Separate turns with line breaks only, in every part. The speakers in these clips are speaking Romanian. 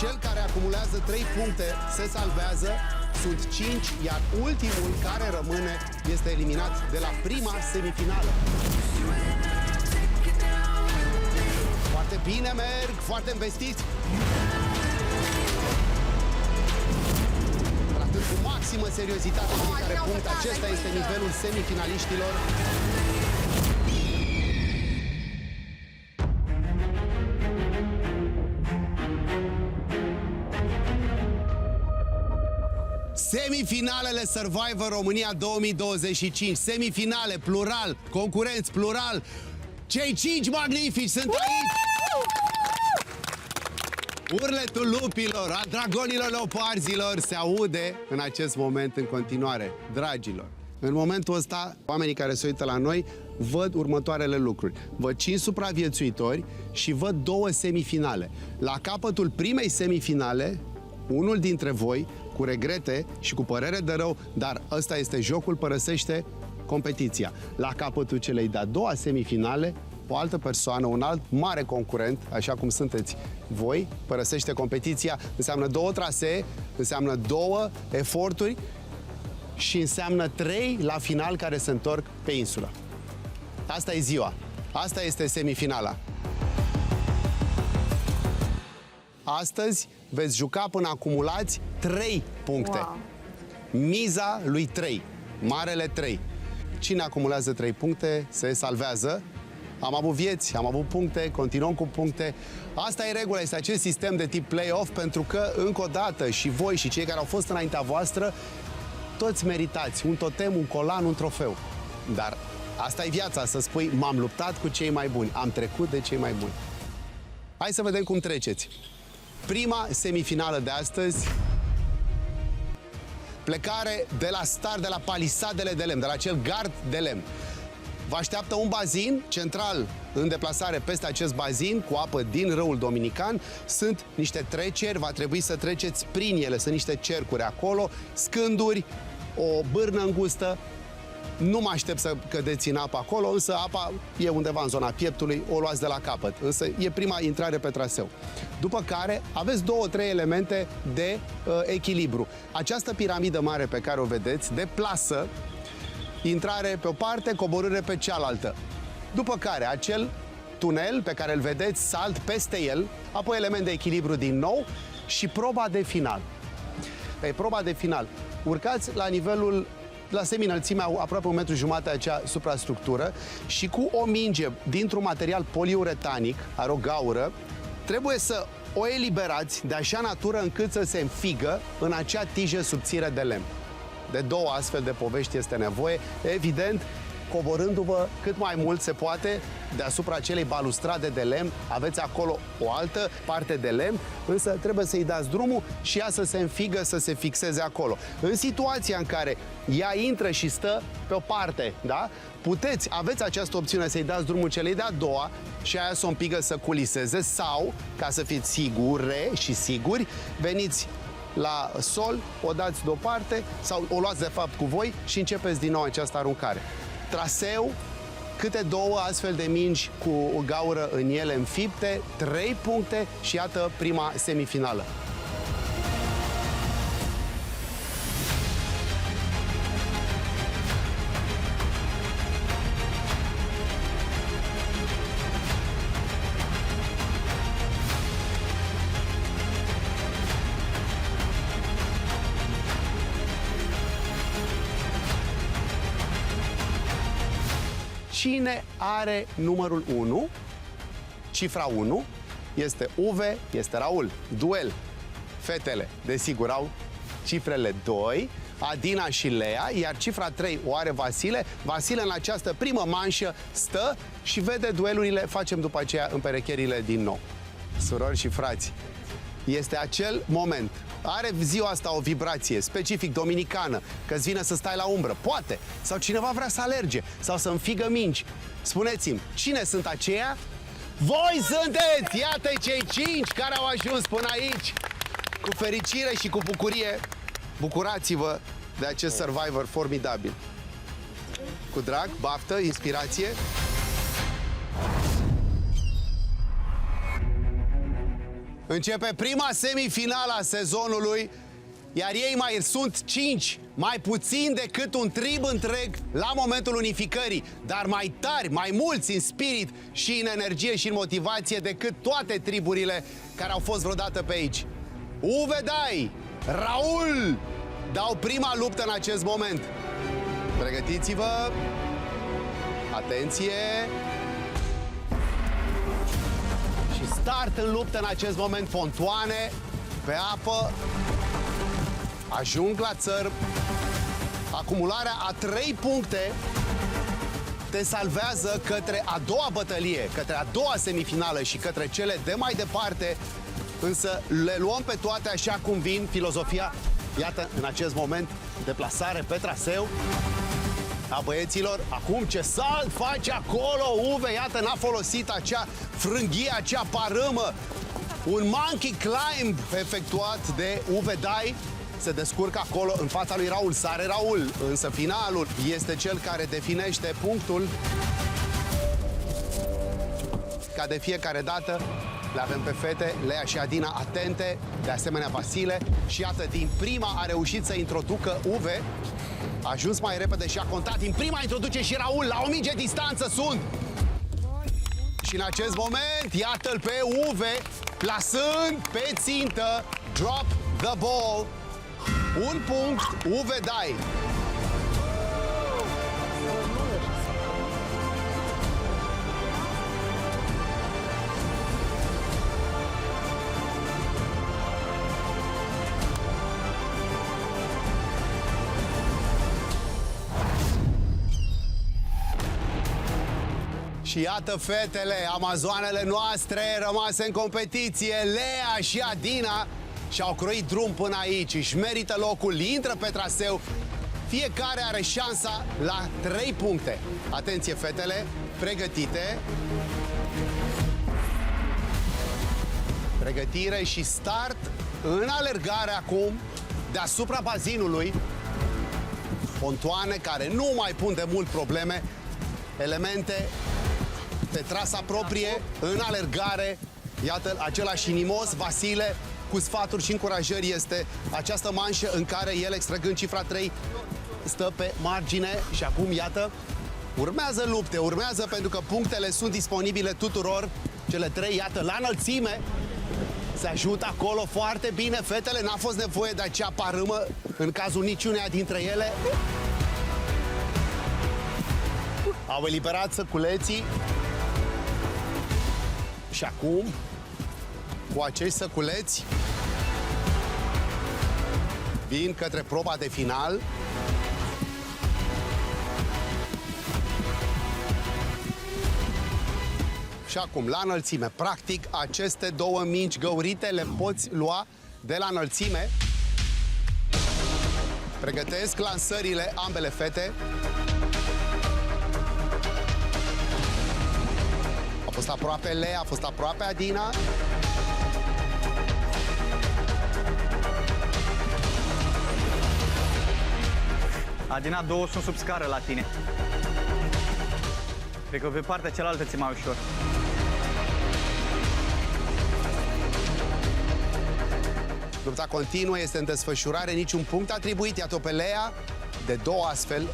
Cel care acumulează 3 puncte se salvează, sunt 5, iar ultimul care rămâne este eliminat de la prima semifinală. Foarte bine merg, foarte investiți. Tratând cu maximă seriozitate fiecare punct, acesta este nivelul semifinaliștilor. Semifinalele Survivor România 2025. Semifinale, plural, concurenți, plural. Cei 5 magnifici sunt aici. Urletul lupilor, al dragonilor leoparzilor se aude în acest moment în continuare. Dragilor, în momentul ăsta, oamenii care se uită la noi văd următoarele lucruri. Văd 5 supraviețuitori și văd 2 semifinale. La capătul primei semifinale, unul dintre voi, cu regrete și cu părere de rău, dar ăsta este jocul, părăsește competiția. La capătul celei de-a doua semifinale, o altă persoană, un alt mare concurent, așa cum sunteți voi, părăsește competiția. Înseamnă 2 trasee, înseamnă 2 eforturi și înseamnă 3 la final care se întorc pe insulă. Asta e ziua. Asta este semifinala. Astăzi veți juca până acumulați 3 puncte. Wow. Miza lui 3. Marele 3. Cine acumulează 3 puncte se salvează. Am avut vieți, am avut puncte, continuăm cu puncte. Asta e regula, este acest sistem de tip play-off, pentru că, încă o dată, și voi și cei care au fost înaintea voastră, toți meritați un totem, un colan, un trofeu. Dar asta e viața, să spui, m-am luptat cu cei mai buni, am trecut de cei mai buni. Hai să vedem cum treceți. Prima semifinală de astăzi, plecare de la start, de la palisadele de lemn, de la acel gard de lemn. Vă așteaptă un bazin central în deplasare peste acest bazin cu apă din râul Dominican. Sunt niște treceri, va trebui să treceți prin ele, sunt niște cercuri acolo, scânduri, o bârnă îngustă. Nu mă aștept să cădeți în apă acolo, însă apa e undeva în zona pieptului, o luați de la capăt. Însă e prima intrare pe traseu. După care aveți 2-3 elemente de echilibru. Această piramidă mare pe care o vedeți, de plasă, intrare pe o parte, coborâre pe cealaltă. După care acel tunel pe care îl vedeți, salt peste el, apoi element de echilibru din nou și proba de final. Pe proba de final, urcați la nivelul, la semi-înălțimea, aproape 1,5 m acea suprastructură și cu o minge dintr-un material poliuretanic, are o gaură, trebuie să o eliberați de așa natură încât să se înfigă în acea tijă subțire de lemn. De 2 astfel de povești este nevoie, evident, coborându-vă cât mai mult se poate deasupra acelei balustrade de lemn. Aveți acolo o altă parte de lemn, însă trebuie să-i dați drumul și ea să se înfigă, să se fixeze acolo. În situația în care ea intră și stă pe o parte, da? Aveți această opțiune să-i dați drumul celei de-a doua și aia să o împingă să culiseze sau, ca să fiți sigure și siguri, veniți la sol, o dați deoparte sau o luați de fapt cu voi și începeți din nou această aruncare. Traseu, câte 2 astfel de mingi cu o gaură în ele înfipte, 3 puncte și iată prima semifinală. Cine are numărul 1, cifra 1, este Uve, este Raul. Duel. Fetele, desigur, au cifrele 2, Adina și Lea, iar cifra 3 o are Vasile. Vasile în această primă manșă stă și vede duelurile, facem după aceea împerecherile din nou. Surori și frați, este acel moment. Are ziua asta o vibrație specific dominicană, că-ți vine să stai la umbră, poate, sau cineva vrea să alerge, sau să înfigă mingi. Spuneți-mi, cine sunt aceia? Voi sunteți! Iată cei 5 care au ajuns până aici. Cu fericire și cu bucurie, bucurați-vă de acest Survivor formidabil. Cu drag, baftă, inspirație. Începe prima semifinală a sezonului, iar ei mai sunt 5, mai puțin decât un trib întreg la momentul unificării, dar mai tari, mai mulți în spirit și în energie și în motivație decât toate triburile care au fost vreodată pe aici. Uwe Dai, Raul dau prima luptă în acest moment. Pregătiți-vă! Atenție! Și start în luptă în acest moment. Pontoane pe apă. Ajung la țăr. Acumularea a 3 puncte te salvează către a doua bătălie, către a doua semifinală și către cele de mai departe. Însă le luăm pe toate așa cum vin. Filozofia, iată, în acest moment, deplasare pe traseu a băieților. Acum ce salt face acolo Uwe, iată, n-a folosit acea frânghie, acea parâmă. Un monkey climb efectuat de Uwe Dai. Se descurcă acolo în fața lui Raul. Sare Raul, însă finalul este cel care definește punctul. Ca de fiecare dată, le avem pe fete, Lea și Adina atente, de asemenea Vasile. Și iată, din prima a reușit să introducă Uwe. A ajuns mai repede și a contat. Din prima introduce și Raul, la o minge distanță sunt. Și în acest moment, iată-l pe Uwe, plasând pe țintă, drop the ball. Un punct, Uwe Dai. Și iată fetele, amazoanele noastre rămase în competiție, Lea și Adina, și-au croit drum până aici, își merită locul, intră pe traseu. Fiecare are șansa la 3 puncte. Atenție fetele, pregătite. Pregătire și start în alergare acum deasupra bazinului. Pontoane care nu mai pun de mult probleme, elemente pe trasa proprie, în alergare. Iată, același inimos, Vasile, cu sfaturi și încurajări, este această manșă în care el, extrăgând cifra 3, stă pe margine. Și acum, iată, urmează lupte, urmează, pentru că punctele sunt disponibile tuturor. Cele 3, iată, la înălțime. Se ajută acolo foarte bine. Fetele, n-a fost nevoie de acea parâmă în cazul niciuneia dintre ele. Au eliberat săculeții. Și acum, cu acești săculeți, vin către proba de final. Și acum, la înălțime, practic, aceste 2 mingi găurite le poți lua de la înălțime. Pregătesc lansările ambele fete. A fost aproape Lea, a fost aproape Adina.
Adina, 2 sunt sub scară la tine. Cred că pe partea cealaltă ți-e mai ușor.
Lupta continuă, este în desfășurare, niciun punct atribuit. Iată pe Lea, de 2 astfel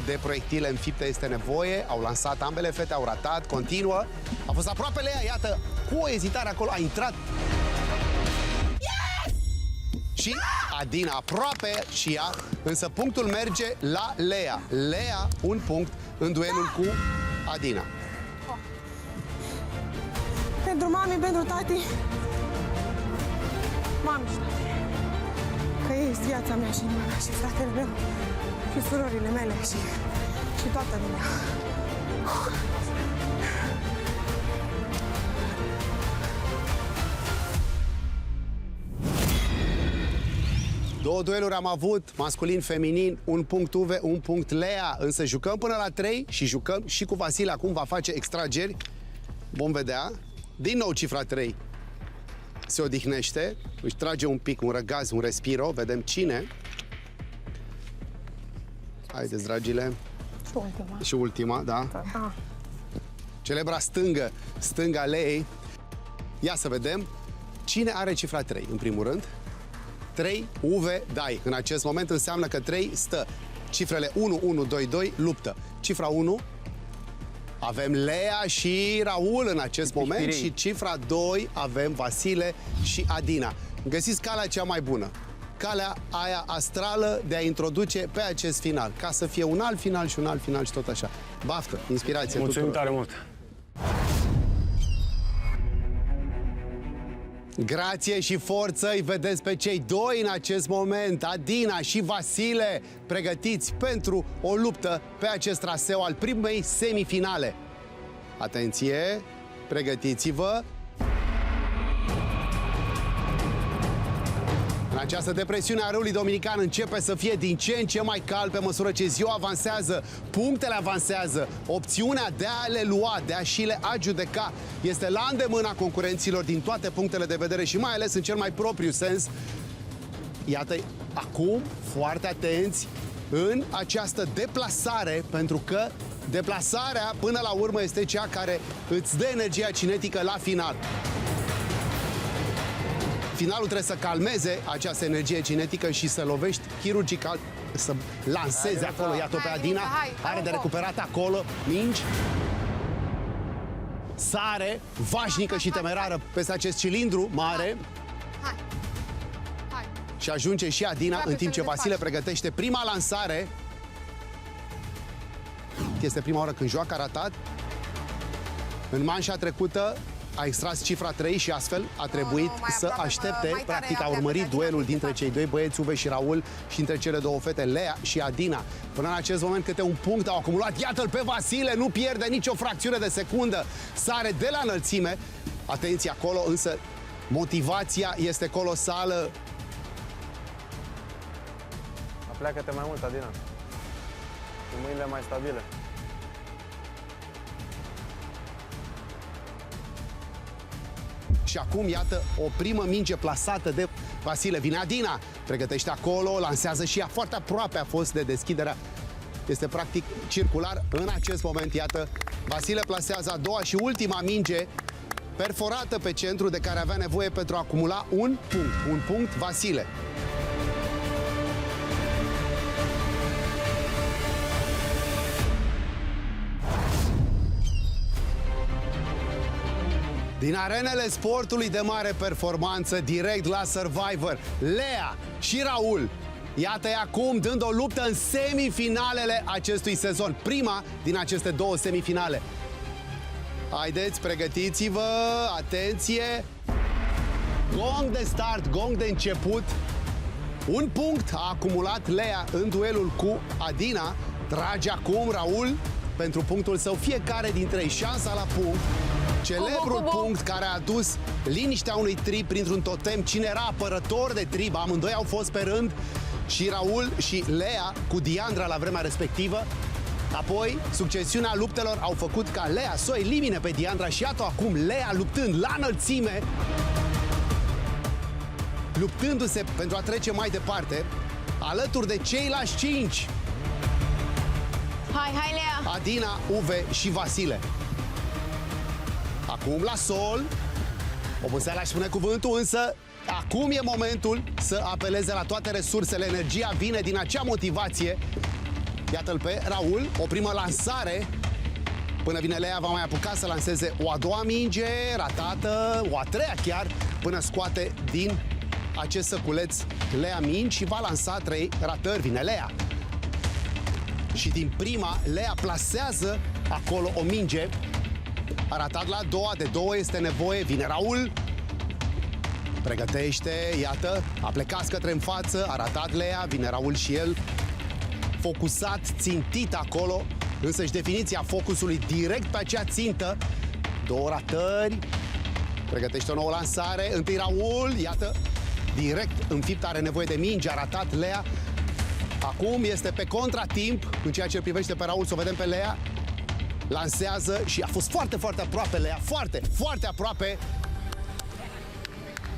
de proiectile înfipte este nevoie. Au lansat ambele fete, au ratat, continuă. A fost aproape Lea, iată, cu o ezitare acolo, a intrat. Yes! Și Adina aproape și ea, însă punctul merge la Lea. Lea, un punct în duelul cu Adina.
Pentru mami, pentru tati. Mami și tati. Că ei sunt viața mea și inima mea și fratele meu și surorile mele și toată lumea.
Două dueluri am avut, masculin-feminin, un punct Uwe, un punct Lea, însă jucăm până la 3 și jucăm și cu Vasile, acum va face extrageri. Vom vedea. Din nou cifra 3 se odihnește, își trage un pic, un răgaz, un respiro, vedem cine. Haideți, dragile.
Și ultima.
Și ultima, da. Celebra stângă, stânga Leei. Ia să vedem. Cine are cifra 3, în primul rând? 3, Uve, dai. În acest moment înseamnă că 3 stă. Cifrele 1, 1, 2, 2, luptă. Cifra 1, avem Lea și Raul în acest moment și cifra 2 avem Vasile și Adina. Găsiți calea cea mai bună. Calea aia astrală de a introduce pe acest final, ca să fie un alt final și un alt final și tot așa. Baftă, inspirație.
Mulțumim
tuturor.
tare mult!
Grație și forță îi vedeți pe cei doi în acest moment, Adina și Vasile, pregătiți pentru o luptă pe acest traseu al primei semifinale. Atenție, pregătiți-vă! În această depresiune a râului Dominican începe să fie din ce în ce mai cald pe măsură ce ziua avansează, punctele avansează, opțiunea de a le lua, de a și le adjudeca, este la îndemâna concurenților din toate punctele de vedere și mai ales în cel mai propriu sens. Iată, acum, foarte atenți în această deplasare, pentru că deplasarea până la urmă este cea care îți dă energia cinetică la final. Finalul trebuie să calmeze această energie cinetică și să lovești chirurgical, să lanseze acolo. Iată pe Adina, are de recuperat acolo, mingi. Sare, vașnică și temerară peste acest cilindru mare. Și ajunge și Adina, în timp ce Vasile pregătește prima lansare. Este prima oară când joacă, a ratat. În manșa trecută a extras cifra 3 și astfel a trebuit să aștepte. Practic a urmărit duelul dintre cei doi băieți, Uve și Raul, și între cele două fete, Lea și Adina. Până în acest moment câte un punct au acumulat. Iată-l pe Vasile, nu pierde nicio fracțiune de secundă. Sare de la înălțime. Atenție acolo, însă motivația este colosală.
Apleacă-te mai mult, Adina. Cu mâinile mai stabile.
Și acum, iată, o primă minge plasată de Vasile. Vine Adina, pregătește acolo, lansează și ea. Foarte aproape a fost de deschiderea. Este practic circular. În acest moment, iată, Vasile plasează a doua și ultima minge perforată pe centru de care avea nevoie pentru a acumula un punct. Un punct, Vasile. Din arenele sportului de mare performanță, direct la Survivor, Lea și Raul, iată-i acum dând o luptă în semifinalele acestui sezon. Prima din aceste două semifinale. Haideți, pregătiți-vă, atenție! Gong de start, gong de început. Un punct a acumulat Lea în duelul cu Adina. Trage acum Raul pentru punctul său. Fiecare dintre ei șansa la punct. Celebrul punct care a adus liniștea unui trib printr-un totem. Cine era apărător de trib? Amândoi au fost pe rând, și Raul și Lea cu Diandra la vremea respectivă. Apoi, succesiunea luptelor au făcut ca Lea să o elimine pe Diandra și iată acum Lea luptând la înălțime, luptându-se pentru a trece mai departe, alături de ceilalți 5.
Hai, Lea!
Adina, Uve și Vasile. Acum la sol, oboseala își spune cuvântul, însă acum e momentul să apeleze la toate resursele. Energia vine din acea motivație. Iată-l pe Raul, o primă lansare. Până vine Lea, va mai apuca să lanseze o a doua minge, ratată, o a treia chiar, până scoate din acest săculeț Lea mingi și va lansa 3 ratări. Vine Lea. Și din prima, Lea plasează acolo o minge. A ratat la a doua, de două este nevoie. Vine Raul, pregătește, iată, a plecat către în față, a ratat Lea, vine Raul și el, focusat, țintit acolo, însăși definiția focusului direct pe acea țintă. 2 ratări, pregătește o nouă lansare, întâi Raul, iată, direct înfipt, are nevoie de minge, a ratat Lea. Acum este pe contratimp în ceea ce privește pe Raul, să o vedem pe Lea. Lansează și a fost foarte, foarte aproape Lea, foarte, foarte aproape.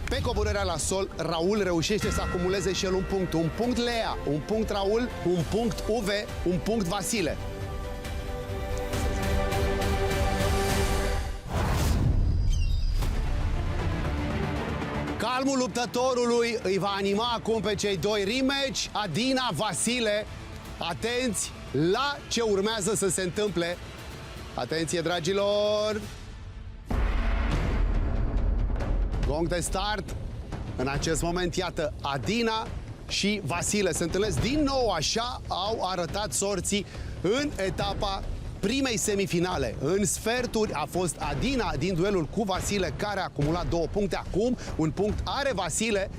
Pe coborârea la sol, Raul reușește să acumuleze și el un punct. Un punct Lea, un punct Raul, un punct Uve, un punct Vasile. Calmul luptătorului îi va anima acum pe cei doi. Rematch, Adina, Vasile. Atenți la ce urmează să se întâmple. Atenție, dragilor! Gong de start. În acest moment, iată, Adina și Vasile se întâlnesc din nou, așa au arătat sorții în etapa primei semifinale. În sferturi a fost Adina din duelul cu Vasile, care a acumulat 2 puncte. Acum un punct are Vasile.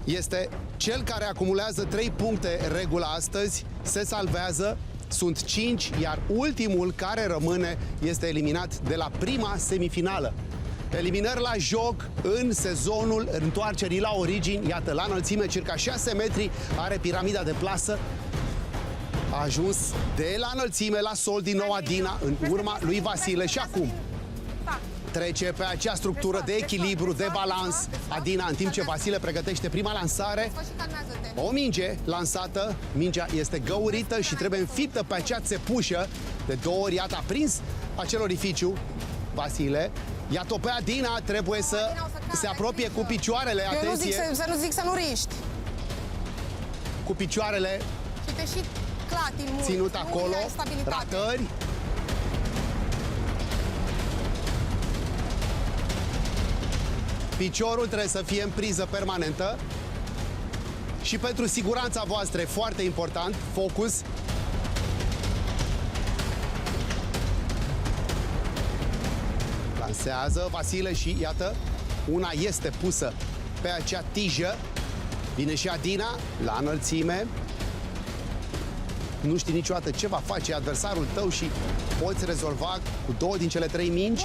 Este cel care acumulează 3 puncte regula astăzi. Se salvează. Sunt 5, iar ultimul care rămâne este eliminat de la prima semifinală. Eliminări la joc în sezonul întoarcerii la origini. Iată, la înălțime, circa 6 metri, are piramida de plasă. A ajuns de la înălțime la sol din nou Adina, în urma lui Vasile și acum trece pe acea structură de echilibru, de balans. Adina, în timp ce Vasile pregătește prima lansare. O minge lansată, mingea este găurită și trebuie înfiptă pe acea țepușă. De 2 ori, iată, a prins acel orificiu Vasile. Iată pe Adina, trebuie să se apropie cu picioarele, atenție.
Să nu zic să nu riști.
Cu picioarele
Și te și clatin mult.
ținut acolo, ratări. Piciorul trebuie să fie în priză permanentă. Și pentru siguranța voastră e foarte important, focus. Lansează Vasile și iată, una este pusă pe acea tijă. Vine și Adina la înălțime. Nu știi niciodată ce va face adversarul tău și poți rezolva cu 2 din cele 3 mingi.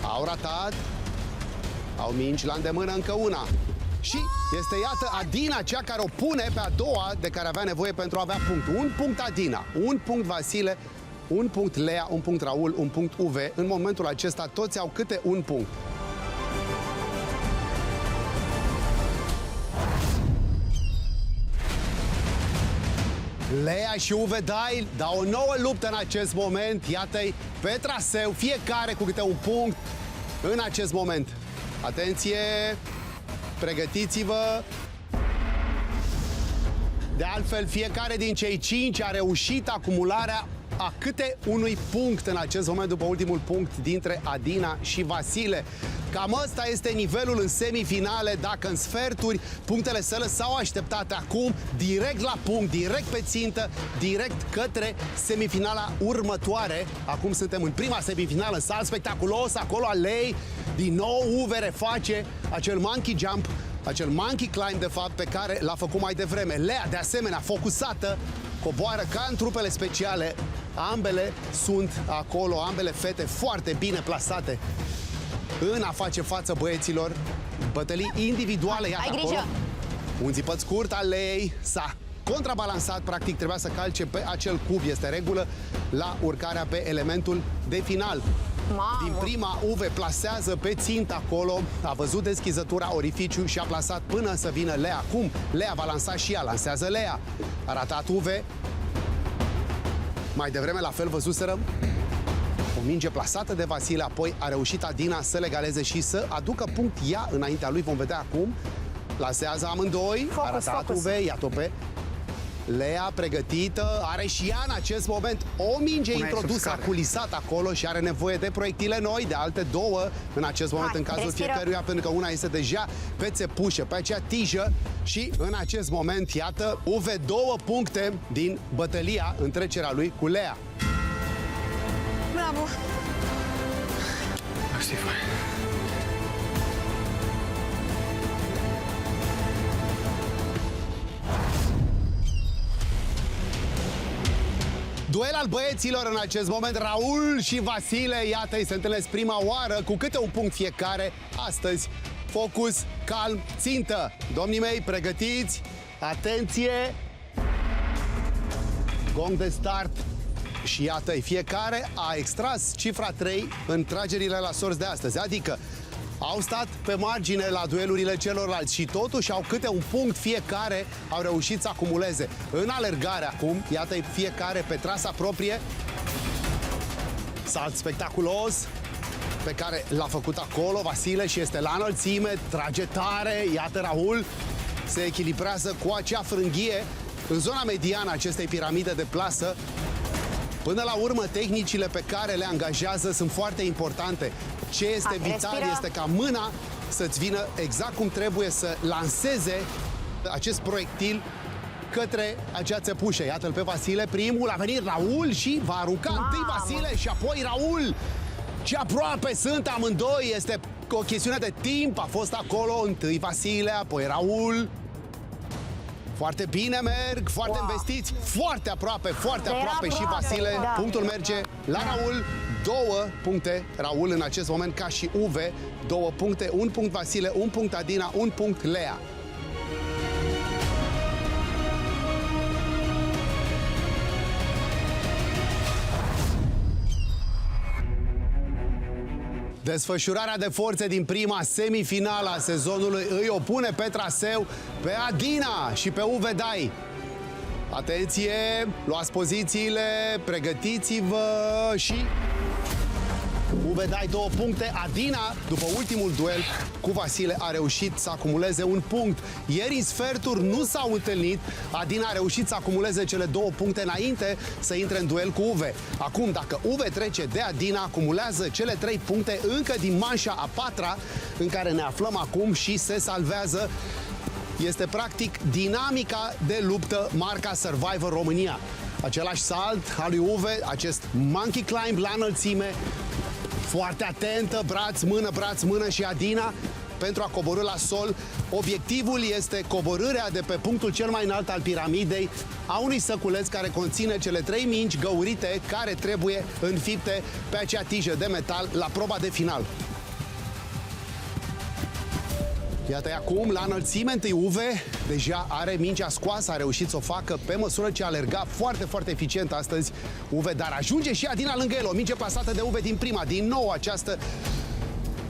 Au ratat. Au mingi la îndemână, încă una. Și este, iată, Adina cea care o pune pe a doua de care avea nevoie pentru a avea punct. 1 punct Adina, 1 punct Vasile, 1 punct Lea, 1 punct Raul, 1 punct Uwe. În momentul acesta toți au câte 1 punct. Lea și Uwe Dail dau o nouă luptă în acest moment. Iată-i pe traseu, fiecare cu câte 1 punct în acest moment. Atenție, pregătiți-vă. De altfel, fiecare din cei 5 a reușit acumularea a câte unui punct în acest moment după ultimul punct dintre Adina și Vasile. Cam ăsta este nivelul în semifinale. Dacă în sferturi punctele se lăsau așteptate, acum direct la punct, direct pe țintă, direct către semifinala următoare. Acum suntem în prima semifinală, salt spectaculos acolo al Lei. Din nou Uwe reface acel monkey jump, acel monkey climb de fapt pe care l-a făcut mai devreme. Lea de asemenea focusată, coboară ca în trupele speciale. Ambele sunt acolo, ambele fete foarte bine plasate în a face față băieților. Bătălii individuale, iată
Ai
acolo.
grijă!
Un zipăt scurt al Lei s-a contrabalansat, practic trebuia să calce pe acel cub, este regulă, la urcarea pe elementul de final.
Mamă.
Din prima, Uwe plasează pe țintă acolo, a văzut deschizătura, orificiu și a plasat până să vină Lea. Acum Lea va lansa și ea, lansează Lea. A ratat Uwe. Mai devreme, la fel, văzuseră o minge plasată de Vasile, apoi a reușit Adina să legaleze și să aducă punct ea înaintea lui. Vom vedea acum. Plasează amândoi, a ratat Uwe, iată pe Lea pregătită, are și ea în acest moment o minge introdusă, a culisat acolo și are nevoie de proiectile noi, de alte 2 în acest moment, în cazul fiecăruia, pentru că una este deja pe țepușă, pe acea tijă și în acest moment, iată, Uwe 2 puncte din bătălia în trecerea lui cu Lea.
Bravo!
Asta e fain.
Duel al băieților în acest moment, Raul și Vasile, iată, îi se întâlnesc prima oară cu câte 1 punct fiecare. Astăzi, focus, calm, țintă. Domnii mei, pregătiți, atenție, gong de start. Și iată, fiecare a extras cifra 3 în tragerile la sorți de astăzi, adică Au stat pe margine la duelurile celorlalți și totuși au câte un punct fiecare, au reușit să acumuleze. În alergare acum, iată fiecare pe trasa proprie. Salt spectaculos pe care l-a făcut acolo Vasile și este la înălțime, trage tare, iată Raul se echilibrează cu acea frânghie în zona mediană a acestei piramide de plasă. Până la urmă, tehnicile pe care le angajează sunt foarte importante. Ce este vital este ca mâna să-ți vină exact cum trebuie, să lanseze acest proiectil către acea țepușă. Iată-l pe Vasile, primul a venit Raul și va arunca întâi Vasile și apoi Raul. Ce aproape sunt amândoi, este o chestiune de timp, a fost acolo întâi Vasile, apoi Raul. Foarte bine merg, foarte investiți, foarte aproape și Vasile. Punctul merge la Raul, 2 puncte Raul în acest moment ca și Uve, 2 puncte, 1 punct Vasile, 1 punct Adina, 1 punct Lea. Desfășurarea de forțe din prima semifinală a sezonului îi opune pe traseu pe Adina și pe Uve Dai. Atenție, luați pozițiile, pregătiți-vă și... Uve Dai 2 puncte, Adina, după ultimul duel cu Vasile, a reușit să acumuleze 1 punct. Ieri în sferturi nu s-au întâlnit, Adina a reușit să acumuleze cele 2 puncte înainte să intre în duel cu Uve. Acum, dacă Uve trece de Adina, acumulează cele 3 puncte încă din manșa a 4-a în care ne aflăm acum și se salvează. Este practic dinamica de luptă marca Survivor România. Același salt al lui Uve, acest monkey climb la înălțime, foarte atentă, braț, mână și Adina pentru a coborî la sol. Obiectivul este coborârea de pe punctul cel mai înalt al piramidei a unui săculeț care conține cele 3 mingi găurite care trebuie înfipte pe acea tijă de metal la proba de final. Iată-i acum, la înălțime, întâi Uve, deja are mingea scoasă, a reușit să o facă pe măsură ce alerga foarte eficient astăzi Uve, dar ajunge și Adina lângă el, o minge plasată de Uve din prima, din nou această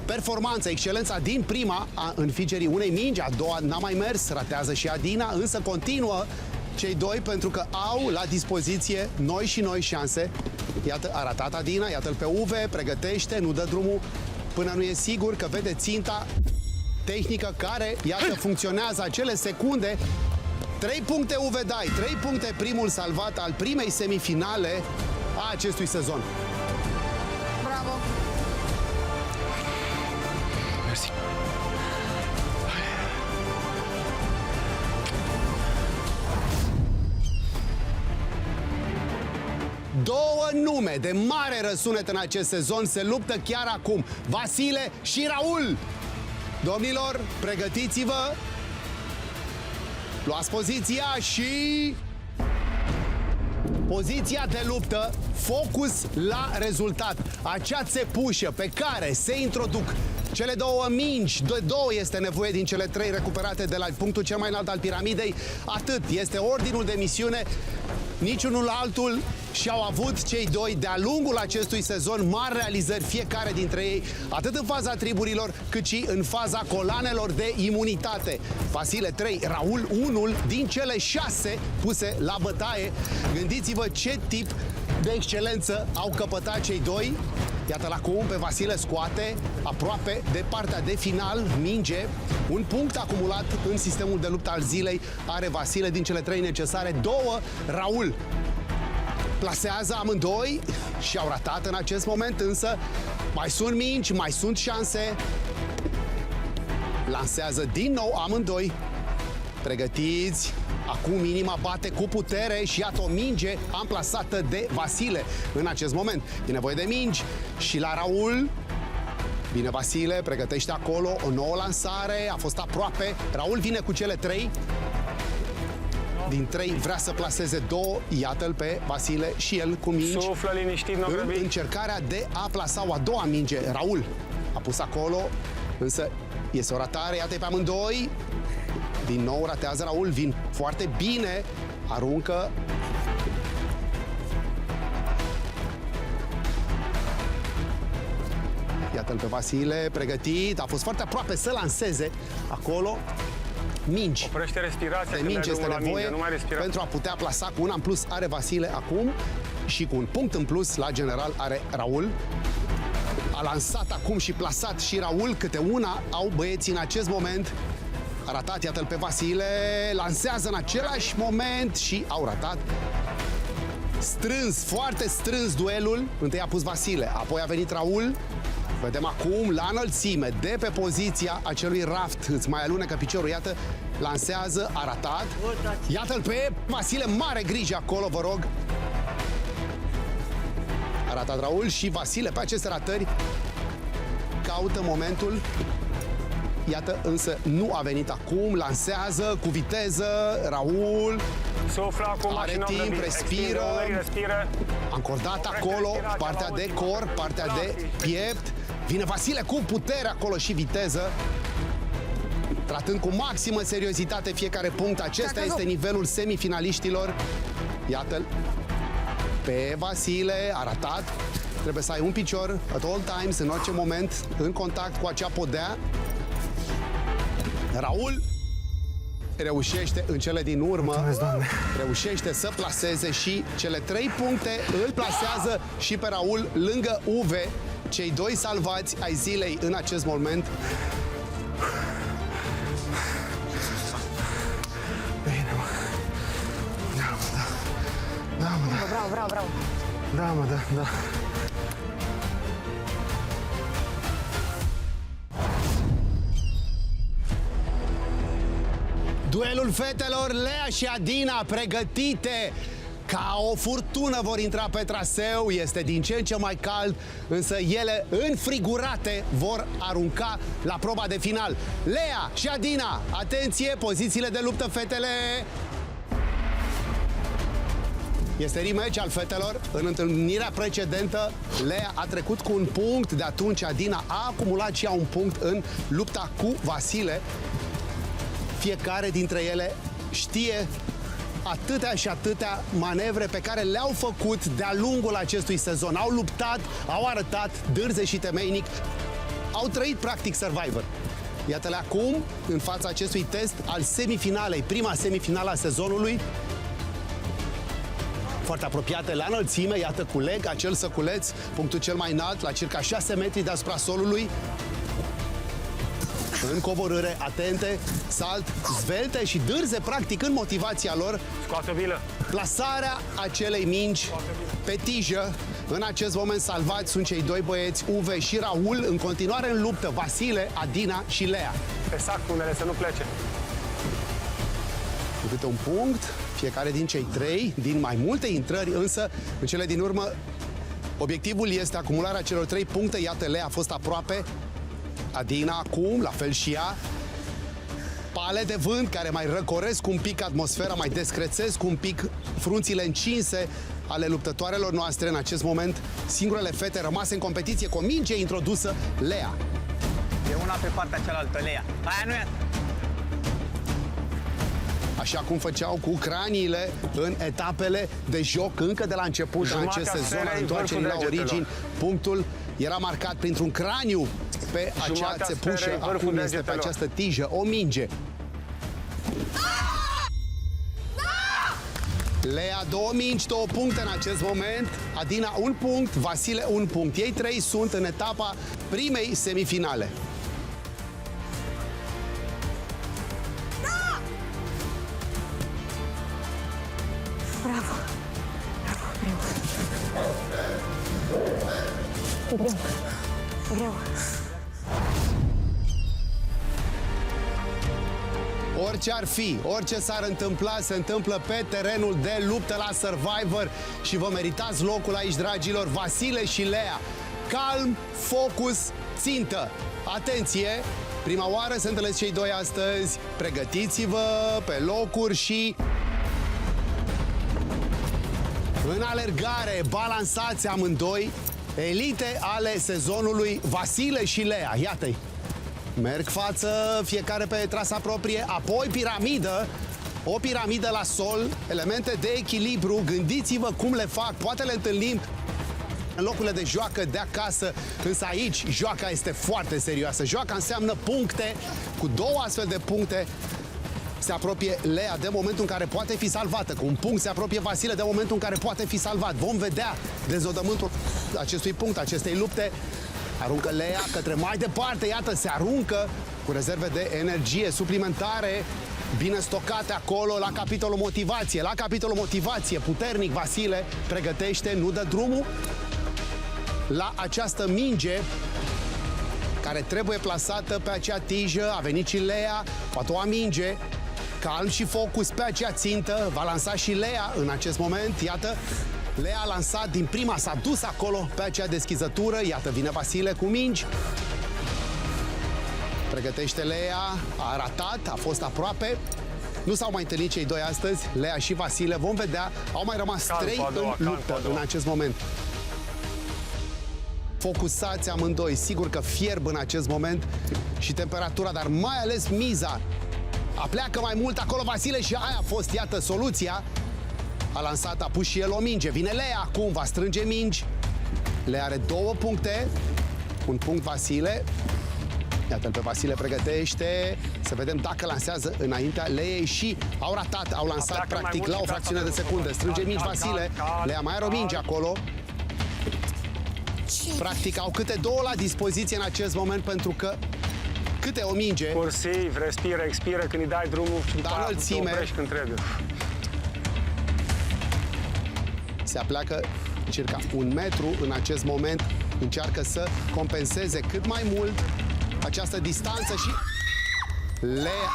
performanță, excelența din prima a înfigerii unei mingi, a doua n-a mai mers, ratează și Adina, însă continuă cei doi pentru că au la dispoziție noi și noi șanse. Iată, a ratat Adina, iată-l pe Uve, pregătește, nu dă drumul până nu e sigur că vede ținta. Tehnică care, iată, funcționează acele secunde. 3 puncte Uve Dai, 3 puncte, primul salvat al primei semifinale a acestui sezon.
Bravo!
Mersi.
Două nume de mare răsunet în acest sezon se luptă chiar acum. Vasile și Raul. Domnilor, pregătiți-vă, luați poziția și... Poziția de luptă, focus la rezultat. Acea țepușă pe care se introduc cele 2 mingi, de 2 este nevoie din cele 3 recuperate de la punctul cel mai înalt al piramidei. Atât, este ordinul de misiune. Niciunul altul și-au avut cei doi de-a lungul acestui sezon mari realizări, fiecare dintre ei, atât în faza triburilor, cât și în faza colanelor de imunitate. Vasile 3, Raul 1 din cele 6 puse la bătaie. Gândiți-vă ce tip de excelență au căpătat cei doi. Iată-l acum, pe Vasile scoate aproape de partea de final, minge. Un punct acumulat în sistemul de luptă al zilei are Vasile din cele 3 necesare, 2 Raul. Plasează amândoi și au ratat în acest moment, însă mai sunt mingi, mai sunt șanse. Lansează din nou amândoi. Pregătiți. Acum inima bate cu putere și iată o minge amplasată de Vasile în acest moment. E nevoie de mingi și la Raul. Bine, Vasile, pregătește acolo o nouă lansare, a fost aproape. Raul vine cu cele 3. Din 3 vrea să plaseze 2. Iată-l pe Vasile și el cu mingi.
Suflă liniștit, nu
în
grăbi.
încercarea de a plasa o a doua minge. Raul a pus acolo, însă este o ratare. Iată-i pe amândoi. Din nou ratează Raul, vin foarte bine, aruncă. Iată-l pe Vasile, pregătit. A fost foarte aproape să lanseze acolo. Mingi.
Oprește respirația
De
când
mingi
ai
este
drumul la
nevoie
minge, nu mai respira.
pentru a putea plasa cu una în plus. Are Vasile acum și cu un punct în plus la general are Raul. A lansat acum și plasat și Raul, câte una au băieții în acest moment. A ratat, iată-l pe Vasile, lansează în același moment și au ratat. Strâns, foarte strâns duelul. Întâi a pus Vasile, apoi a venit Raul. Vedem acum la înălțime, de pe poziția acelui raft, îți mai alunecă piciorul, iată, lansează, a ratat. Iată-l pe Vasile, mare grijă acolo, vă rog. A ratat Raul și Vasile pe aceste ratări caută momentul. Iată, însă nu a venit acum, lansează cu viteză, Raul.
Suflă acum,
Are
mașină
timp,
grăbit.
respiră.
Extinde umării, respiră.
A încordat acolo partea de corp, partea de piept. Vine Vasile cu putere acolo și viteză. Tratând cu maximă seriozitate fiecare punct. Acesta este nivelul semifinaliștilor. Iată-l pe Vasile, a ratat. Trebuie să ai un picior at all times, în orice moment, în contact cu acea podea. Raul reușește în cele din urmă, reușește să plaseze și cele 3 puncte îl plasează și pe Raul lângă Uve, cei 2 salvați ai zilei în acest moment.
Bine, mă. Da, mă, da. Da, mă, da.
Bravo.
Da, mă, da.
Duelul fetelor, Lea și Adina, pregătite ca o furtună, vor intra pe traseu. Este din ce în ce mai cald, însă ele, înfrigurate, vor arunca la proba de final. Lea și Adina, atenție, pozițiile de luptă, fetele. Este rematch al fetelor. În întâlnirea precedentă, Lea a trecut cu un punct, de atunci Adina a acumulat și ea un punct în lupta cu Vasile. Fiecare dintre ele știe atâtea și atâtea manevre pe care le-au făcut de-a lungul acestui sezon. Au luptat, au arătat dârze și temeinic, au trăit practic Survivor. Iată-le acum în fața acestui test al semifinalei, prima semifinală a sezonului. Foarte apropiate la înălțime, iată culeg, acel săculeț, punctul cel mai înalt, la circa 6 metri deasupra solului. În coborâre, atente, salt, zvelte și dârze, practic, în motivația lor.
Scoate bilă.
Plasarea acelei mingi pe tijă. În acest moment salvați sunt cei 2 băieți, Uve și Raul. În continuare în luptă, Vasile, Adina și Lea.
Pe sac unele să nu plece.
Cu câte un punct, fiecare din cei 3, din mai multe intrări, însă, în cele din urmă, obiectivul este acumularea celor 3 puncte. Iată, Lea a fost aproape. Adina acum, la fel și ea. Pale de vânt care mai răcoresc un pic atmosfera, mai descrețesc un pic frunțile încinse ale luptătoarelor noastre în acest moment. Singurele fete rămase în competiție cu o minge introdusă, Lea.
E una pe partea cealaltă, Lea. Aia nu e.
Așa cum făceau cu craniile în etapele de joc încă de la început în acest sezon al întoarcerii la origini. Punctul era marcat printr-un craniu pe acea țepușă, acum este pe această tijă, o minge. Lea 2 mingi, 2 puncte în acest moment, Adina 1 punct, Vasile 1 punct. Ei 3 sunt în etapa primei semifinale.
Bravo. Greu.
Orice ar fi, orice s-ar întâmpla, se întâmplă pe terenul de luptă la Survivor și vă meritați locul aici, dragilor, Vasile și Lea. Calm, focus, țintă. Atenție! Prima oară se întâlnesc cei 2 astăzi. Pregătiți-vă pe locuri și... în alergare, balansați amândoi, elite ale sezonului, Vasile și Lea. Iată-i! Merg față, fiecare pe trasa proprie, apoi piramidă, o piramidă la sol, elemente de echilibru, gândiți-vă cum le fac, poate le întâlnim în locurile de joacă de acasă, însă aici joaca este foarte serioasă. Joaca înseamnă puncte, cu 2 astfel de puncte se apropie Lea de momentul în care poate fi salvată. Cu un punct se apropie Vasile de momentul în care poate fi salvat. Vom vedea dezodământul acestui punct, acestei lupte. Aruncă Lea către mai departe, iată, se aruncă cu rezerve de energie suplimentare, bine stocate acolo la capitolul motivație. La capitolul motivație, puternic Vasile pregătește, nu dă drumul la această minge care trebuie plasată pe acea tijă. A venit și Lea, poate o aminge, calm și focus pe acea țintă. Va lansa și Lea în acest moment, iată. Lea a lansat din prima, s-a dus acolo pe acea deschizătură. Iată, vine Vasile cu mingi. Pregătește Lea, a ratat, a fost aproape. Nu s-au mai întâlnit cei doi astăzi, Lea și Vasile. Vom vedea, au mai rămas 3 în luptă în acest moment. Focusați amândoi, sigur că fierb în acest moment și temperatura, dar mai ales miza. Pleacă mai mult acolo Vasile și aia a fost, iată, soluția. A lansat, a pus și el o minge. Vine Lea acum, va strânge mingi. Lea are 2 puncte. Un punct Vasile. Iată-l pe Vasile, pregătește. Să vedem dacă lansează înaintea Leei și au ratat. Au lansat practic la o fracțiune de secundă. Strânge mingi Vasile. Lea mai are o minge acolo. Practic au câte 2 la dispoziție în acest moment, pentru că câte o minge.
Cursiv, respiră, expiră când îi dai drumul și după aia te oprești când trebuie.
Se apleacă circa 1 metru în acest moment. Încearcă să compenseze cât mai mult această distanță și Lea.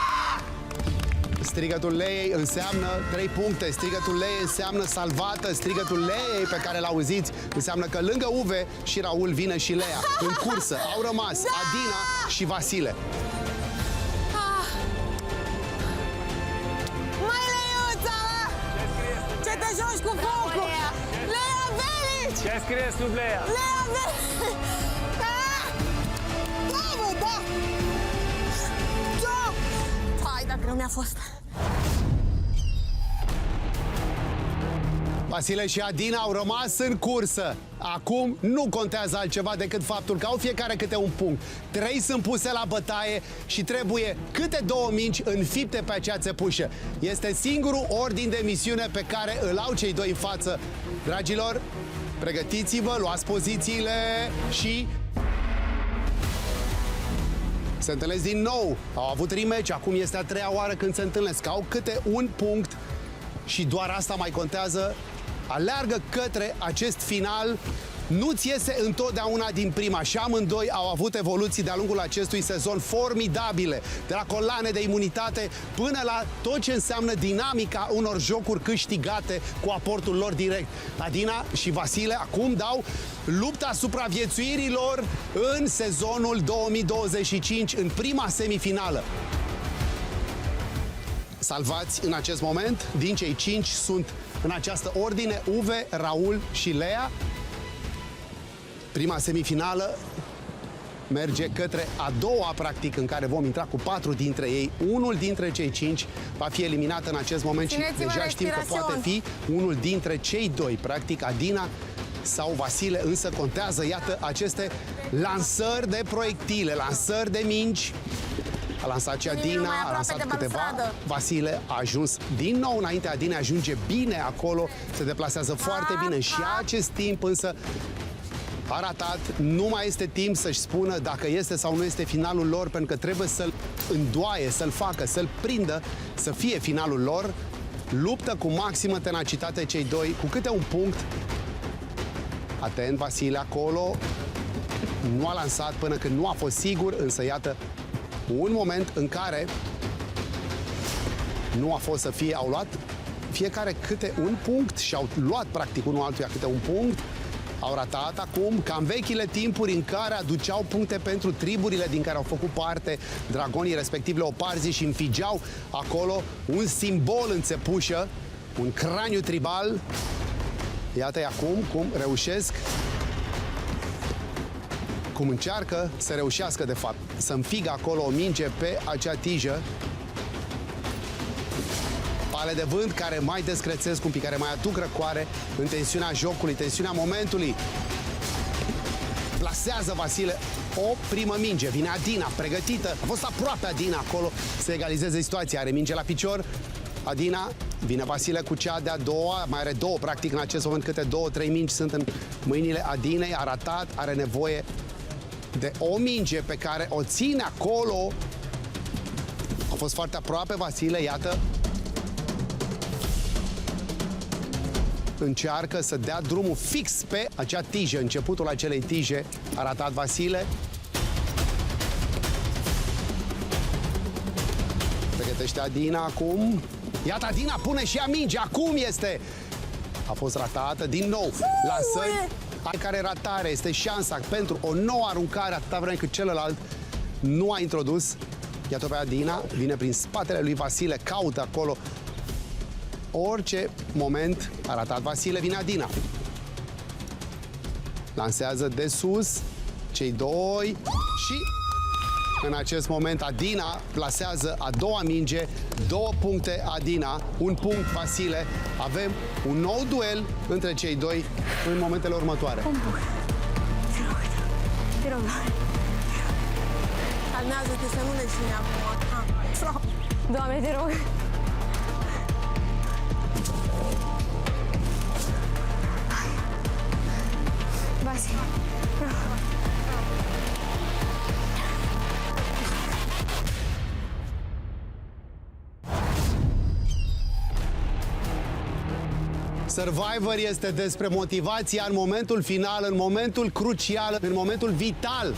Strigătul Leei înseamnă 3 puncte. Strigătul Leei înseamnă salvată. Strigătul Leei pe care l-auziți înseamnă că lângă Uve și Raul vine și Lea. În cursă au rămas Adina și Vasile.
Mai Leiuța, mă! Ce te joci cu focul? Lea, veni!
Ce scrie sub Lea?
Lea, veni! Da, mă, da! Da! Hai, dacă nu mi-a fost.
Vasile și Adina au rămas în cursă. Acum nu contează altceva decât faptul că au fiecare câte un punct. 3 sunt puse la bătaie și trebuie câte 2 mingi înfipte pe acea țepușă. Este singurul ordin de misiune pe care îl au cei doi în față. Dragilor, pregătiți-vă, luați pozițiile și se întâlnesc din nou. Au avut rematch, acum este a 3-a oară când se întâlnesc. Au câte un punct și doar asta mai contează. Aleargă către acest final. Nu-ți iese întotdeauna din prima și amândoi au avut evoluții de-a lungul acestui sezon formidabile, de la coloane de imunitate până la tot ce înseamnă dinamica unor jocuri câștigate cu aportul lor direct. Adina și Vasile acum dau lupta supraviețuirilor în sezonul 2025, în prima semifinală. Salvați în acest moment, din cei 5 sunt în această ordine Uve, Raul și Lea. Prima semifinală merge către a doua, practic, în care vom intra cu 4 dintre ei. Unul dintre cei 5 va fi eliminat în acest moment și deja știm că poate fi unul dintre cei 2, practic Adina sau Vasile, însă contează, iată, aceste lansări de proiectile, lansări de mingi. A lansat și Adina, a lansat câteva. Vasile a ajuns din nou înainte. Adina ajunge bine acolo, se deplasează foarte bine și acest timp, însă a ratat. Nu mai este timp să-și spună dacă este sau nu este finalul lor, pentru că trebuie să-l îndoaie, să-l facă, să-l prindă, să fie finalul lor. Luptă cu maximă tenacitate cei doi, cu câte un punct. Atent, Vasile acolo. Nu a lansat până când nu a fost sigur, însă iată un moment în care nu a fost să fie, au luat fiecare câte un punct și au luat practic unul altuia câte un punct. Au ratat acum, ca în vechile timpuri în care aduceau puncte pentru triburile din care au făcut parte dragonii, respectiv leoparzii, și înfigeau acolo un simbol în țepușă, un craniu tribal. Iată-i acum cum reușesc, cum încearcă să reușească, de fapt, să înfigă acolo o minge pe acea tijă. Pale de vânt care mai descrețesc un pic, care mai aduc răcoare în tensiunea jocului, tensiunea momentului. plasează Vasile o primă minge. Vine Adina, pregătită. A fost aproape Adina acolo să egalizeze situația. Are minge la picior. Adina, vine Vasile cu cea de-a doua. Mai are două, practic, în acest moment. Câte 2-3 mingi sunt în mâinile Adinei. A ratat, are nevoie de o minge pe care o ține acolo. A fost foarte aproape Vasile, iată. Încearcă să dea drumul fix pe acea tijă, începutul acelei tije. A ratat Vasile. Pregătește Adina acum. Iată, Adina pune și ea minge. Acum este. A fost ratată din nou. Lansări. Care ratare este șansa pentru o nouă aruncare atâta vreme cât celălalt nu a introdus. Iată pe Adina. Vine prin spatele lui Vasile. Caută acolo. Orice moment a ratat Vasile, vine Adina. Lansează de sus cei doi și în acest moment Adina plasează a doua minge, 2 puncte Adina, 1 punct Vasile. Avem un nou duel între cei doi în momentele următoare.
Te rog. Calmează-te să nu leșini acum. Doamne, te rog. Vasile.
Survivor este despre motivația în momentul final, în momentul crucial, în momentul vital.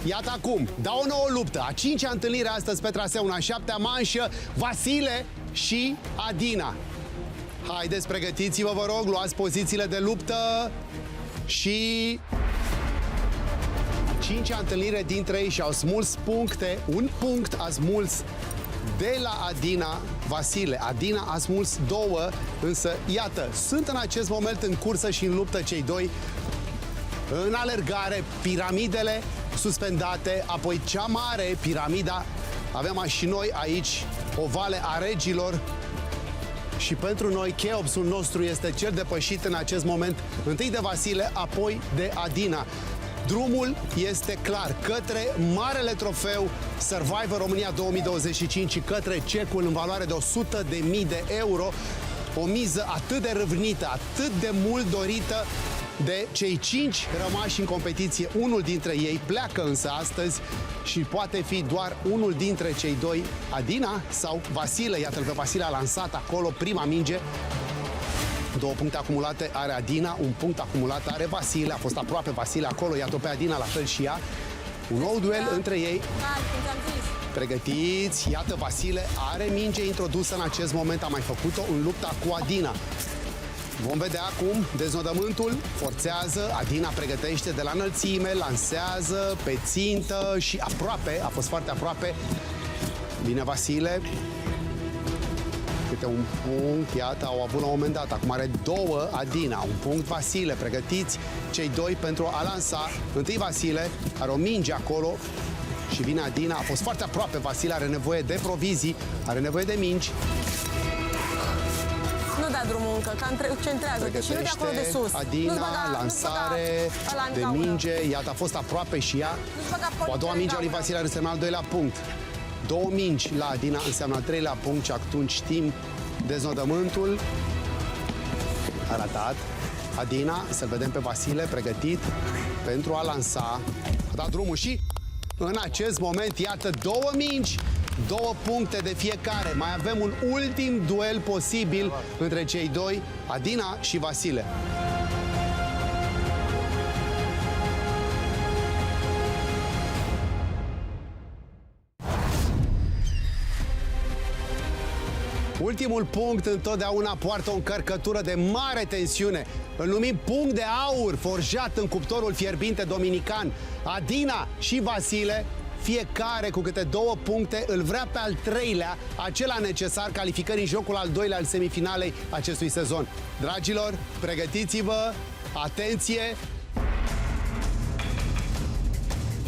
Iată acum, da o nouă luptă, a 5-a întâlnire astăzi pe traseu, a 7-a manșă, Vasile și Adina. Haideți, pregătiți-vă, vă rog, luați pozițiile de luptă și 5-a întâlnire dintre ei și-au smuls puncte, 1 punct a smuls de la Adina Vasile. Adina a smuls 2, însă, iată, sunt în acest moment în cursă și în luptă cei doi. În alergare, piramidele suspendate, apoi cea mare, piramida, avem și noi aici o vale a regilor. Și pentru noi, Cheopsul nostru este cel depășit în acest moment, întâi de Vasile, apoi de Adina. Drumul este clar către marele trofeu Survivor România 2025 și către cecul în valoare de 100.000 de euro. O miză atât de râvnită, atât de mult dorită de cei 5 rămași în competiție. Unul dintre ei pleacă însă astăzi și poate fi doar unul dintre cei doi, Adina sau Vasile. Iată-l pe Vasile, a lansat acolo prima minge. 2 puncte acumulate are Adina, 1 punct acumulat are Vasile. A fost aproape Vasile acolo, iată pe Adina, la fel și ea. Un nou duel între ei. Pregătiți, iată Vasile are minge introdusă în acest moment, a mai făcut-o în lupta cu Adina. Vom vedea acum deznodământul, forțează, Adina pregătește de la înălțime, lansează pe țintă și aproape, a fost foarte aproape. Vine Vasile. Câte un punct, iată, au avut la un moment dat. Acum are 2 Adina, 1 punct Vasile. Pregătiți cei doi pentru a lansa. Întâi Vasile, are o minge acolo și vine Adina. A fost foarte aproape Vasile, are nevoie de provizii, are nevoie de mingi.
Nu da drumul încă, centrează-te și nu de acolo de sus.
Adina, lansare de minge, iată, a fost aproape și ea. Cu a doua minge a lui Vasile ar însemna al 2-lea punct. 2 mingi la Adina înseamnă al 3-lea punct și atunci știm deznodământul. A ratat Adina, să-l vedem pe Vasile pregătit pentru a lansa. A dat drumul și în acest moment, iată, 2 mingi, 2 puncte de fiecare. Mai avem un ultim duel posibil între cei doi, Adina și Vasile. Ultimul punct întotdeauna poartă o încărcătură de mare tensiune. Îl numim punct de aur, forjat în cuptorul fierbinte dominican. Adina și Vasile, fiecare cu câte 2 puncte, îl vrea pe al 3-lea, acela necesar calificării în jocul al 2-lea al semifinalei acestui sezon. Dragilor, pregătiți-vă, atenție!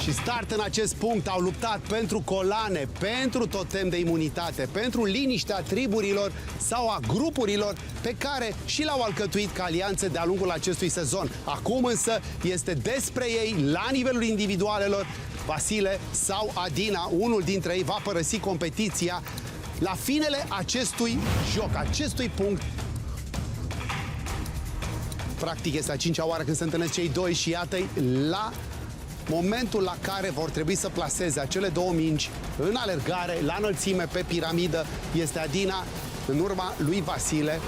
Și start în acest punct, au luptat pentru colane, pentru totem de imunitate, pentru liniștea triburilor sau a grupurilor pe care și le-au alcătuit ca alianțe de-a lungul acestui sezon. Acum însă este despre ei, la nivelul individualelor. Vasile sau Adina, unul dintre ei va părăsi competiția la finele acestui joc, acestui punct. Practic este a 5-a oară când se întâlnesc cei doi și iată-i la momentul la care vor trebui să plaseze acele două mingi în alergare, la înălțime, pe piramidă. Este Adina în urma lui Vasile.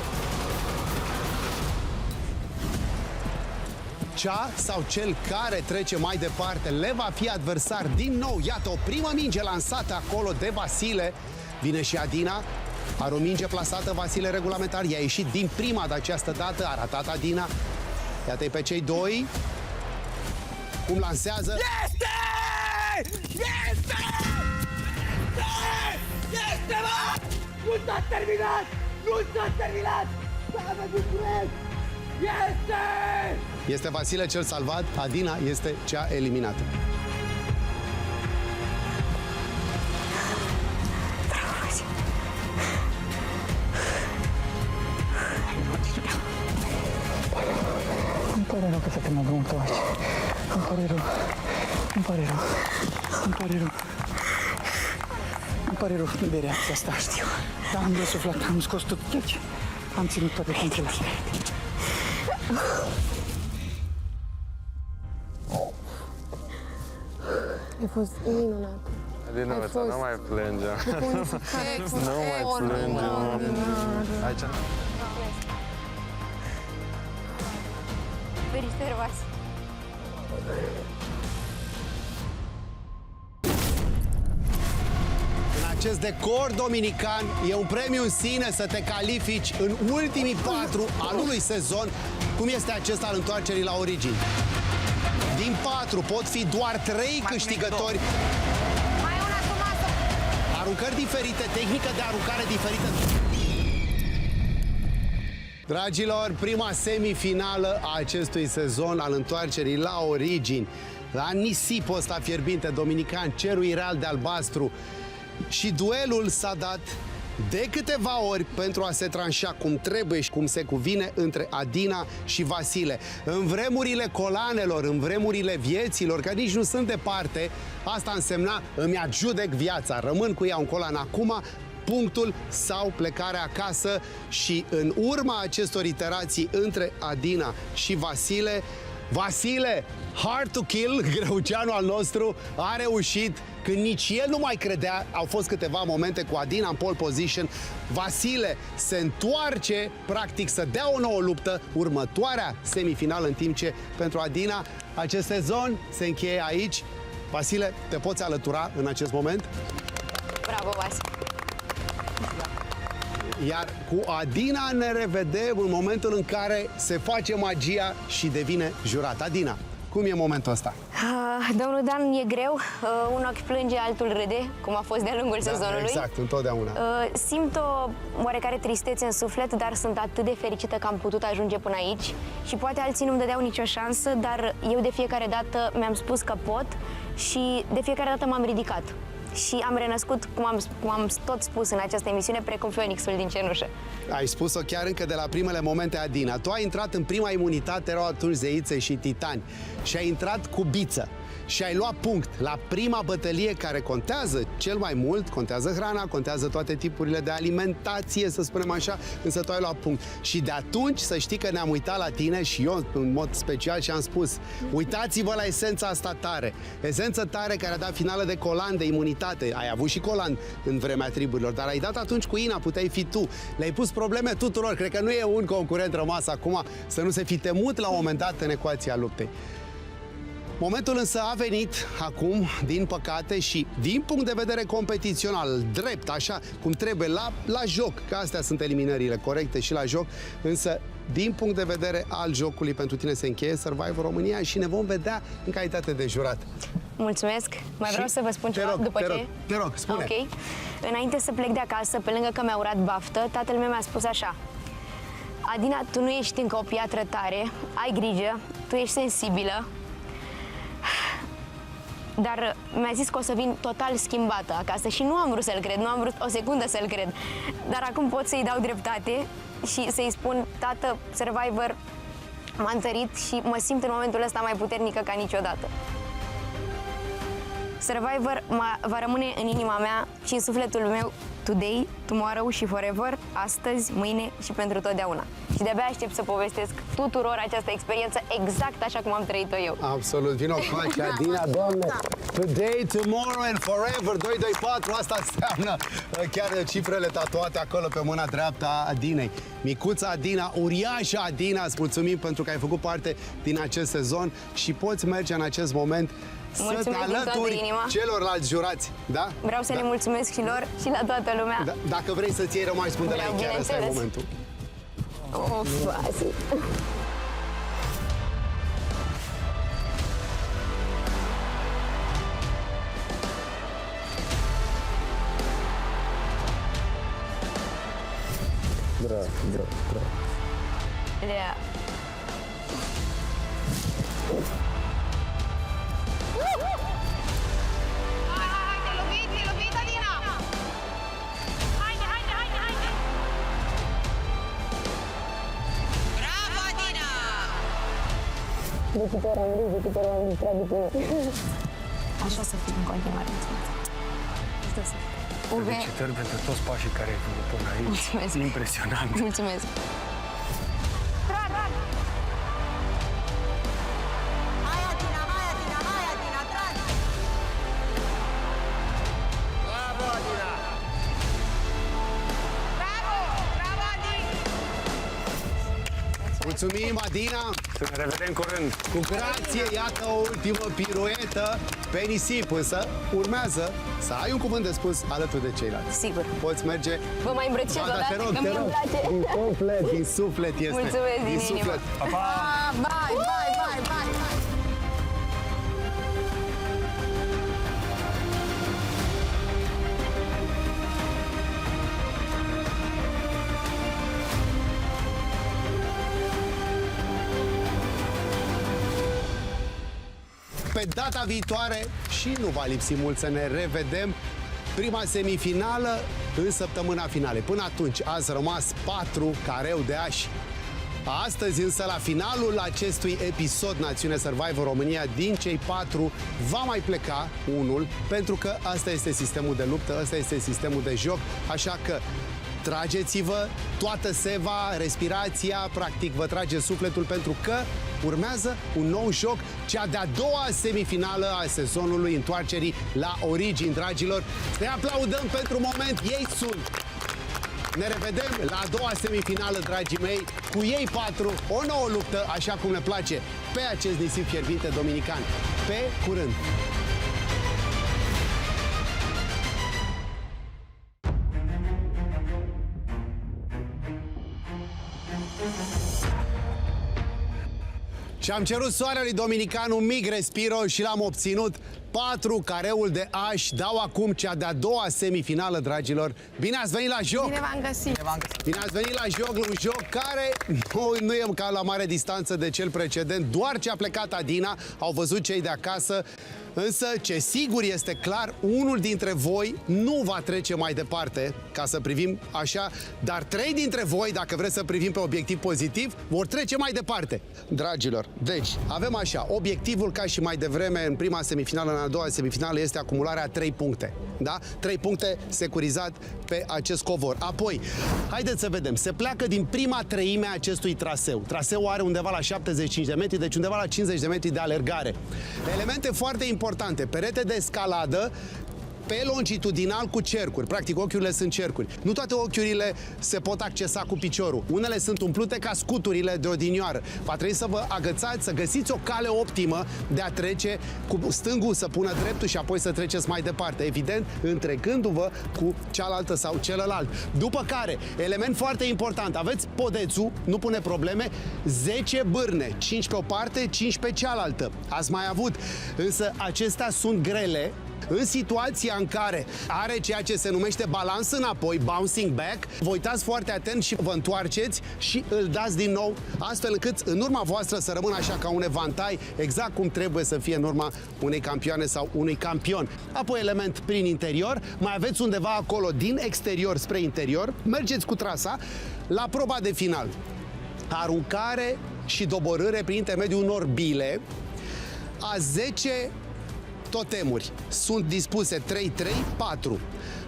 Cea sau cel care trece mai departe le va fi adversar din nou. Iată, o primă minge lansată acolo de Vasile. Vine și Adina. Are o minge plasată, Vasile, regulamentar. I-a ieșit din prima de această dată. A ratat Adina. Iată-i pe cei doi. Cum lansează.
Este! Este! Este, mă! Nu s-a terminat! Nu s-a terminat! Doamne, București! Este!
Este Vasile cel salvat, Adina este cea eliminată.
Îmi pare rău că s-a terminat drumul tău aici. Îmi pare rău. Îmi pare rău. Îmi pare rău. Îmi pare rău de reacția asta. Știu. Dar am răsuflat, am scos tot ce. Am ținut toate punctele astea.
Ai fost minunat.
Adina, nu mai plânge. Nu mai plânge, mă. Aici nu?
Felicitări, Vasi.
În acest decor dominican e un premiu în sine să te califici în ultimii 4 anului sezon, cum este acesta al întoarcerii la origini. Din 4 pot fi doar 3 câștigători.
Mai una cu masă.
Aruncări diferite, tehnică de aruncare diferită. Dragilor, prima semifinală a acestui sezon al întoarcerii la origini, la nisipul ăsta fierbinte dominican, cerul ireal de albastru. Și duelul s-a dat de câteva ori pentru a se tranșa cum trebuie și cum se cuvine între Adina și Vasile. În vremurile colanelor, în vremurile vieților, că nici nu sunt departe, asta însemna îmi adjudec viața, rămân cu ea un colan acum, punctul sau plecarea acasă. Și în urma acestor iterații între Adina și Vasile, Vasile, hard to kill, greuceanul al nostru, a reușit când nici el nu mai credea. Au fost câteva momente cu Adina în pole position. Vasile se întoarce, practic, să dea o nouă luptă, următoarea semifinală, în timp ce pentru Adina acest sezon se încheie aici. Vasile, te poți alătura în acest moment?
Bravo, Vasi.
Iar cu Adina ne revedem în momentul în care se face magia și devine jurat. Adina, cum e momentul ăsta?
Domnul Dan, e greu. Un ochi plânge, altul râde, cum a fost de-a lungul sezonului.
Exact, întotdeauna.
Simt o oarecare tristețe în suflet, dar sunt atât de fericită că am putut ajunge până aici. Și poate alții nu-mi dădeau nicio șansă, dar eu de fiecare dată mi-am spus că pot și de fiecare dată m-am ridicat. Și am renăscut, cum am tot spus în această emisiune, precum Phoenixul din cenușă.
Ai spus-o chiar încă de la primele momente, Adina. Tu ai intrat în prima imunitate, erau atunci zeițe și titani. Și ai intrat cu biță. Și ai luat punct la prima bătălie care contează cel mai mult, contează hrana, contează toate tipurile de alimentație, să spunem așa, însă tu ai luat punct. Și de atunci să știi că ne-am uitat la tine și eu în mod special și am spus, uitați-vă la esența asta tare. Esență tare care a dat finală de colan, de imunitate. Ai avut și colan în vremea triburilor, dar ai dat atunci cu Ina, puteai fi tu. Le-ai pus probleme tuturor, cred că nu e un concurent rămas acum să nu se fi temut la un moment dat în ecuația luptei. Momentul însă a venit acum, din păcate, și din punct de vedere competițional, drept, așa cum trebuie, la joc, că astea sunt eliminările corecte și la joc, însă din punct de vedere al jocului, pentru tine se încheie Survivor România și ne vom vedea în calitate de jurat.
Mulțumesc. Mai vreau să vă spun ceva după ce...
Te rog, spune.
Ok. Înainte să plec de acasă, pe lângă că mi-a urat baftă, tatăl meu mi-a spus așa: Adina, tu nu ești încă o piatră tare, ai grijă, tu ești sensibilă. Dar mi-a zis că o să vin total schimbată acasă și nu am vrut să-l cred, nu am vrut o secundă să-l cred. Dar acum pot să-i dau dreptate și să-i spun, tată, Survivor m-a întărit și mă simt în momentul ăsta mai puternică ca niciodată. Survivor va rămâne în inima mea și în sufletul meu today, tomorrow și forever, astăzi, mâine și pentru totdeauna. Și de-abia aștept să povestesc tuturor această experiență exact așa cum am trăit-o eu.
Absolut, vino cu Adina, doamne! Today, tomorrow and forever, 224, asta înseamnă chiar cifrele tatuate acolo pe mâna dreaptă a Adinei. Micuța Adina, uriașa Adina, îți mulțumim pentru că ai făcut parte din acest sezon și poți merge în acest moment să te alături celorlalți jurați, da?
Vreau să le mulțumesc și lor și la toată lumea.
Da, dacă vrei să-ți iei rămai, spune de la ei, chiar ăsta e momentul.
Of, Vasi.
Bravo.
Yeah. De câte ori am râs, de câte ori am distrat de tine. Așa să fie în continuare.
Felicitări pentru toți pașii care ai făcut până aici.
Mulțumesc.
Impresionant.
Mulțumesc.
Mulțumim, Adina!
Să ne revedem curând!
Cu grație, iată o ultimă piruetă pe nisip, însă urmează să ai un cuvânt de spus alături de ceilalți.
Sigur.
Poți merge...
Vă mai îmbrățișez o dată, că mie îmi place.
Din suflet, din suflet este.
Mulțumesc din inimă.
Pa, pa!
Bye.
Pe data viitoare, și nu va lipsi mult să ne revedem, prima semifinală în săptămâna finale. Până atunci, ați rămas 4 careu de ași. Astăzi, însă, la finalul acestui episod Națiune Survivor România, din cei 4 va mai pleca unul, pentru că asta este sistemul de luptă, asta este sistemul de joc, așa că trageți-vă toată seva, respirația, practic vă trage sufletul, pentru că urmează un nou joc, cea de-a doua semifinală a sezonului întoarcerii la origini, dragilor. Ne aplaudăm pentru moment, ei sunt. Ne revedem la a doua semifinală, dragii mei, cu ei 4, o nouă luptă, așa cum ne place, pe acest nisip fierbinte dominican. Pe curând! Și am cerut soarelui dominican un mic respiro și l-am obținut. 4 careul de ași dau acum cea de-a doua semifinală, dragilor. Bine ați venit la joc!
Bine v-am găsit!
Bine ați venit la joc, un joc care nu e ca la mare distanță de cel precedent. Doar ce a plecat Adina, au văzut cei de acasă. Însă, ce sigur este clar, unul dintre voi nu va trece mai departe, ca să privim așa, dar 3 dintre voi, dacă vreți să privim pe obiectiv pozitiv, vor trece mai departe. Dragilor, deci, avem așa, obiectivul, ca și mai devreme, în prima semifinală, în a doua semifinală, este acumularea 3 puncte. Da? 3 puncte securizat pe acest covor. Apoi, haideți să vedem, se pleacă din prima treime a acestui traseu. Traseul are undeva la 75 de metri, deci undeva la 50 de metri de alergare. Elemente foarte importante, perete de escaladă, pe longitudinal cu cercuri. Practic, ochiurile sunt cercuri. Nu toate ochiurile se pot accesa cu piciorul. Unele sunt umplute ca scuturile de odinioară. Va trebui să vă agățați, să găsiți o cale optimă de a trece, cu stângul să pună dreptul și apoi să treceți mai departe. Evident, întrecându-vă cu cealaltă sau celălalt. După care, element foarte important, aveți podețul, nu pune probleme, 10 bârne, 5 pe o parte, 5 pe cealaltă. Ați mai avut. Însă acestea sunt grele, În situația în care are ceea ce se numește balans înapoi, bouncing back, vă uitați foarte atent și vă întoarceți și îl dați din nou, astfel încât în urma voastră să rămână așa ca un evantai, exact cum trebuie să fie în urma unei campioane sau unui campion. Apoi element prin interior, mai aveți undeva acolo din exterior spre interior, mergeți cu trasa la proba de final. Aruncare și doborâre prin intermediul unor bile a 10 totemuri. Sunt dispuse 3, 3, 4.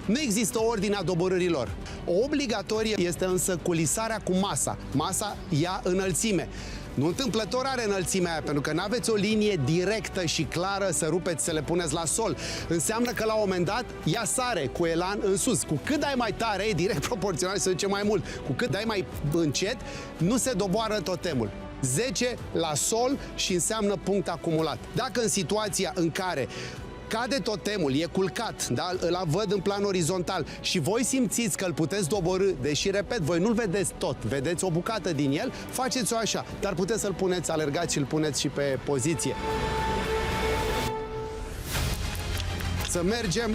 Nu există ordinea doborârilor. O obligatorie este însă culisarea cu masa. Masa ia înălțime. Nu întâmplător are înălțimea aia, pentru că nu aveți o linie directă și clară să rupeți, să le puneți la sol. Înseamnă că la un moment dat ea sare cu elan în sus. Cu cât dai mai tare, e direct proporțional, se duce mai mult. Cu cât dai mai încet, nu se doboară totemul. 10 la sol și înseamnă punct acumulat. Dacă în situația în care cade totemul, e culcat, da? Îl văd în plan orizontal și voi simțiți că îl puteți doborî, deși, repet, voi nu-l vedeți tot, vedeți o bucată din el, faceți-o așa, dar puteți să-l puneți, alergați și îl puneți și pe poziție. Să mergem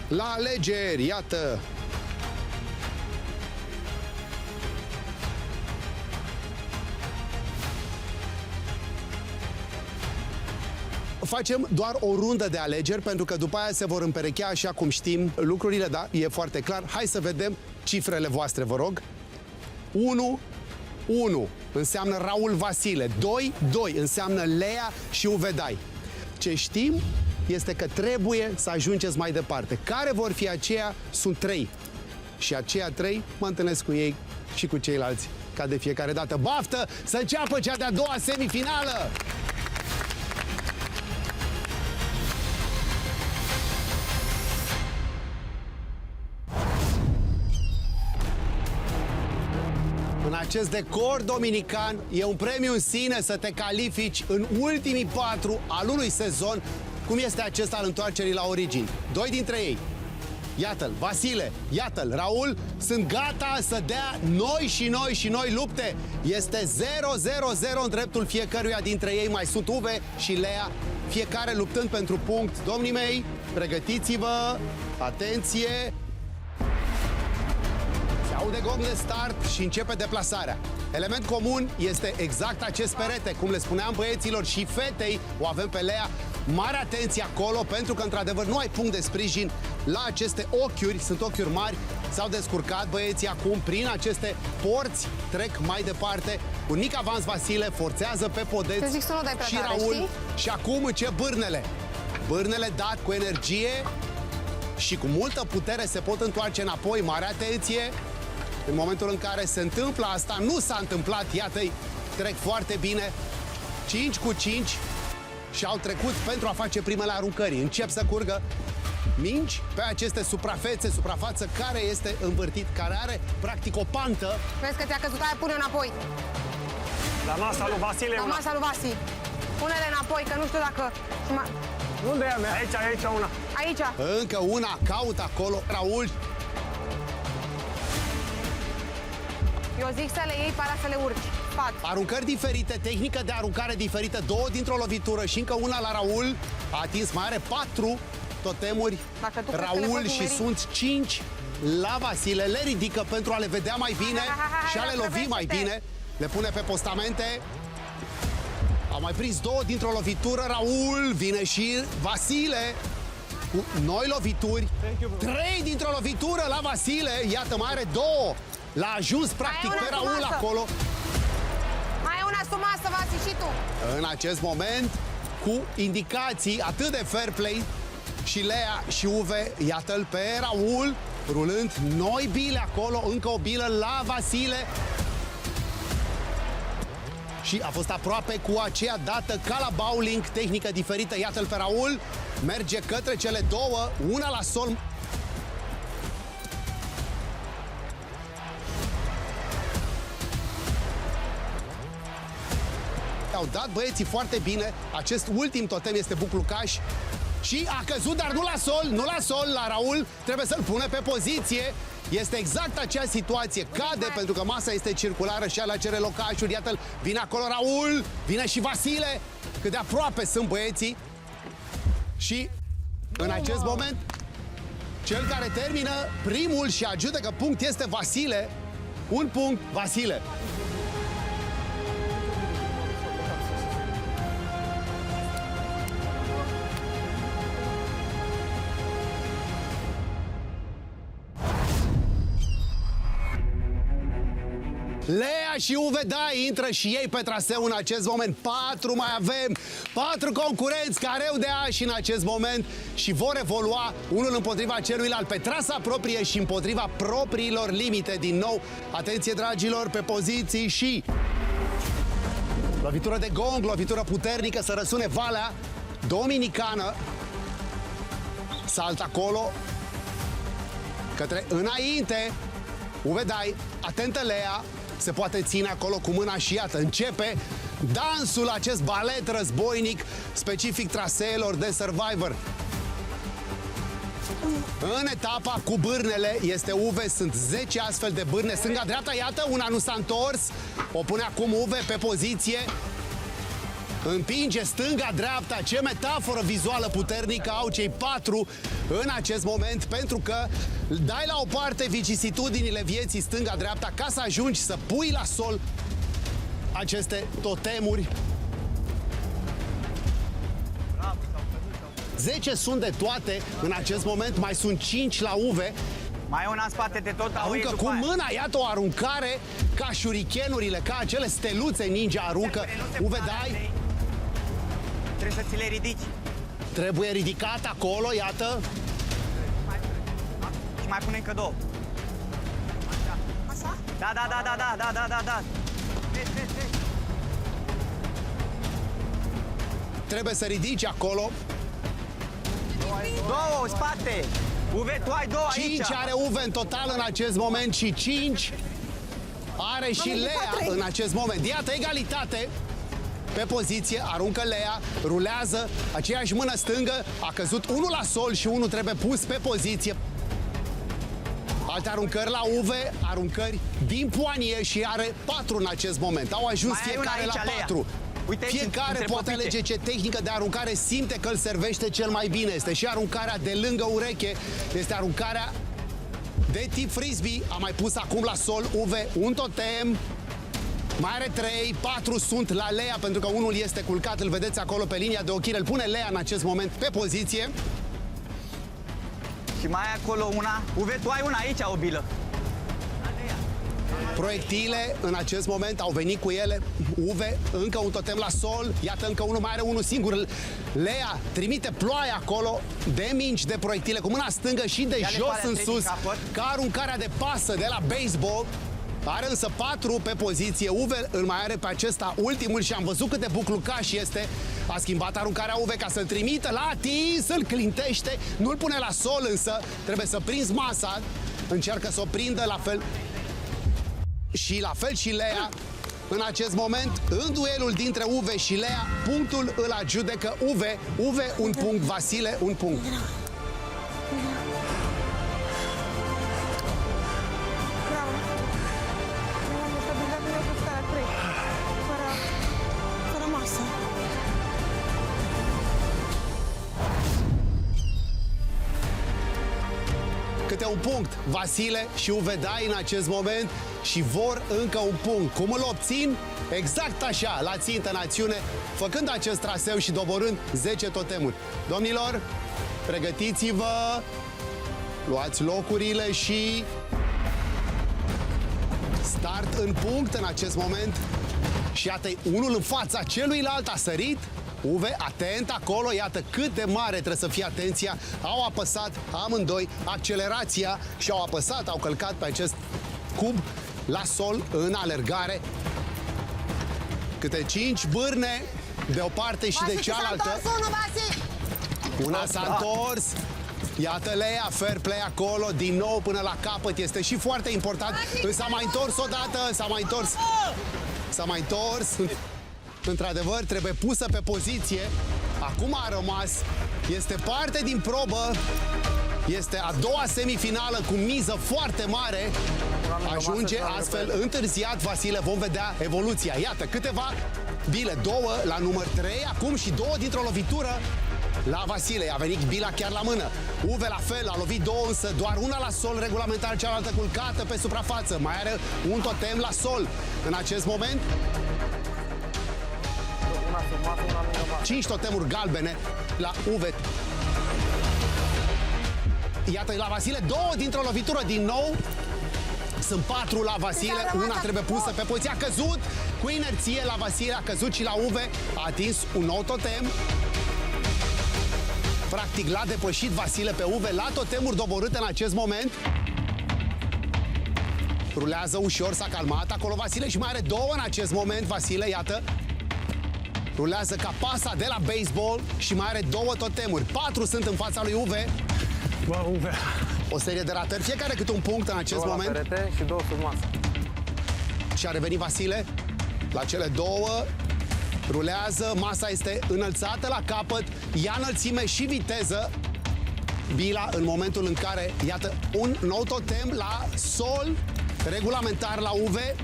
la alegeri, iată! Facem doar o rundă de alegeri, pentru că după aia se vor împerechea, așa cum știm, lucrurile, da, e foarte clar. Hai să vedem cifrele voastre, vă rog. 1, 1 înseamnă Raul Vasile, 2, 2 înseamnă Lea și Uvedai. Ce știm este că trebuie să ajungeți mai departe. Care vor fi aceia? Sunt 3. Și aceia 3 mă întâlnesc cu ei și cu ceilalți, ca de fiecare dată. Baftă să înceapă cea de-a doua semifinală! În acest decor dominican, e un premiu în sine să te califici în ultimii 4 al unui sezon, cum este acesta al întoarcerii la origini. 2 dintre ei, iată-l, Vasile, iată-l, Raul, sunt gata să dea noi și noi lupte. Este 0-0-0 în dreptul fiecăruia dintre ei, mai sunt Uve și Lea, fiecare luptând pentru punct. Domnii mei, pregătiți-vă, atenție! Aude gong de start și începe deplasarea. Element comun este exact acest perete. Cum le spuneam băieților și fetei, o avem pe Lea. Mare atenție acolo, pentru că într-adevăr nu ai punct de sprijin la aceste ochiuri. Sunt ochiuri mari. S-au descurcat băieții acum prin aceste porți. Trec mai departe. Un mic avans Vasile, forțează pe podeț și Raul. Și acum încep bârnele. Bârnele dat cu energie și cu multă putere se pot întoarce înapoi. Mare atenție! În momentul în care se întâmplă asta, nu s-a întâmplat, iată-i, trec foarte bine, 5 cu 5 și au trecut pentru a face primele aruncări. Încep să curgă mingi pe aceste suprafață care este învârtit, care are practic o pantă.
Vezi că ți-a căzut aia, pune înapoi.
La masa lui Vasile.
La masa lui Vasi. Pune-le înapoi, că nu știu dacă...
Unde e a mea? Aici una.
Aici.
Încă una, caut acolo, Raul.
Eu zic să le iei pe alea, să le urci. Pat.
Aruncări diferite, tehnică de aruncare diferită, 2 dintr-o lovitură și încă una la Raul. A atins, mai are 4 totemuri. Raul și sunt 5 la Vasile. Le ridică pentru a le vedea mai bine și a le lovi mai bine. Le pune pe postamente. Au mai prins 2 dintr-o lovitură. Raul, vine și Vasile cu noi lovituri. 3 dintr-o lovitură la Vasile. Iată, mai are 2. L-a ajuns practic pe Raul acolo.
Mai e una sub masă, Vasi, și tu.
În acest moment, cu indicații atât de fair play, și Lea și Uve, iată-l pe Raul, rulând noi bile acolo, încă o bilă la Vasile. Și a fost aproape cu aceea dată ca la bowling, tehnică diferită, iată-l pe Raul, merge către cele 2, una la sol. Au dat băieții foarte bine. Acest ultim totem este buclucaș și a căzut, dar nu la sol, nu la sol, la Raul. Trebuie să-l pune pe poziție. Este exact acea situație. Cade pentru că masa este circulară și ala cere locașuri. Iată-l, vine acolo Raul, vine și Vasile. Cât de aproape sunt băieții. Și În acest moment, cel care termină primul și adjudecă punct este Vasile. Un punct, Vasile. Lea și Uvedai intră și ei pe traseu în acest moment. 4 mai avem, 4 concurenți care au de ași în acest moment și vor evolua unul împotriva celuilalt pe trasa proprie și împotriva propriilor limite. Din nou, atenție dragilor, pe poziții și lovitură de gong, lovitură puternică, să răsune Valea Dominicană. Salt acolo către înainte. Uvedai, atentă Lea, se poate ține acolo cu mâna și iată, începe dansul, acest balet războinic specific traseelor de Survivor. În etapa cu bârnele este Uve, sunt 10 astfel de bârne, stânga-dreapta, iată, una nu s-a întors, o pune acum Uve pe poziție. Împinge stânga-dreapta, ce metaforă vizuală puternică au cei 4 în acest moment, pentru că dai la o parte vicisitudinile vieții stânga-dreapta ca să ajungi să pui la sol aceste totemuri. 10 sunt de toate în acest moment, mai sunt 5 la Uve.
Mai e una în spate de tot,
Aruncă cu mâna, iată o aruncare ca șurichenurile, ca acele steluțe ninja aruncă. Uvedai.
Trebuie să ți le ridici.
Trebuie ridicat acolo, iată.
Și mai pune încă 2.
Așa?
Da. Vezi.
Trebuie să ridici acolo.
2 în spate. Uve, tu ai 2 aici.
5 are Uve în total în acest moment și 5 are și Lea în acest moment. Iată, egalitate. Pe poziție, aruncă Lea, rulează, aceeași mână stângă, a căzut unul la sol și unul trebuie pus pe poziție. Alte aruncări la Uve, aruncări din poanie și are 4 în acest moment. Au ajuns
Mai ai
fiecare
una
la
aici,
4.
Uite aici,
Fiecare
între
poate
popite.
alege ce tehnică de aruncare simte că îl servește cel mai bine. Este și aruncarea de lângă ureche, este aruncarea de tip frisbee. A mai pus acum la sol Uve un totem. Mai are 3, 4 sunt la Lea pentru că unul este culcat, îl vedeți acolo pe linia de ochire. Îl pune Lea în acest moment pe poziție.
Și mai ai acolo una. Uve, tu ai una aici, o bilă.
Proiectile în acest moment au venit cu ele. Uve, încă un totem la sol. Iată, încă unul, mai are unul singur. Lea trimite ploaie acolo de minci, de proiectile cu mâna stângă și de
Ia-le
jos
pe alea
în
trei
sus,
din capăt.
ca aruncarea de pasă de la baseball. Are însă 4 pe poziție. Uve îl mai are pe acesta ultimul și am văzut cât de buclucaș este. A schimbat aruncarea Uve ca să-l trimită la atins, îl clintește, nu-l pune la sol însă. Trebuie să prinzi masa, încearcă să o prindă la fel. Și la fel și Lea. În acest moment, în duelul dintre Uve și Lea, punctul îl adjudecă Uve. Uve un punct, Vasile un punct.
Bravo. Mi-am stabilizat bine cu starea 3. Fără masă.
Câte un punct, Vasile și Uvedai în acest moment și vor încă un punct. Cum îl obțin? Exact așa, la țintă națiune, făcând acest traseu și doborând 10 totemuri. Domnilor, pregătiți-vă, luați locurile și start în punct în acest moment. Și iată, unul în fața celuilalt a sărit. Uve, atent acolo, iată cât de mare trebuie să fie atenția. Au apăsat amândoi accelerația și au apăsat, au călcat pe acest cub la sol în alergare. Câte 5 bârne de o parte și de cealaltă. Una s-a întors. Iată Lea, fair play acolo, din nou până la capăt, este și foarte important. S-a mai întors odată, s-a mai întors. Într-adevăr, trebuie pusă pe poziție. Acum a rămas. Este parte din probă. Este a doua semifinală cu miză foarte mare. Ajunge astfel întârziat Vasile. Vom vedea evoluția. Iată, câteva bile. 2 la număr 3. Acum și 2 dintr-o lovitură. la Vasile, a venit bila chiar la mână. Uve la fel, a lovit două, însă doar una la sol regulamentar, cealaltă culcată pe suprafață. Mai are un totem la sol. În acest moment, 5 totemuri galbene la Uve. Iată la Vasile, două dintr-o lovitură din nou. Sunt 4 la Vasile, una trebuie pusă pe poziție. A căzut cu inerție la Vasile, a căzut și la Uve. A atins un nou totem. Practic l-a depășit Vasile pe Uve la totemuri doborâte în acest moment. Rulează ușor, s-a calmat acolo Vasile și mai are două în acest moment. Vasile, iată, rulează ca pasa de la baseball și mai are două totemuri. 4 sunt în fața lui Uve.
Bă, Uve.
O serie de ratări, fiecare câte un punct în acest moment.
Două la perete și două sub masă.
Și a revenit Vasile la cele două. Rulează, masa este înălțată la capăt, ia înălțime și viteză. Bila în momentul în care, iată, un nou totem la sol, regulamentar la Uve.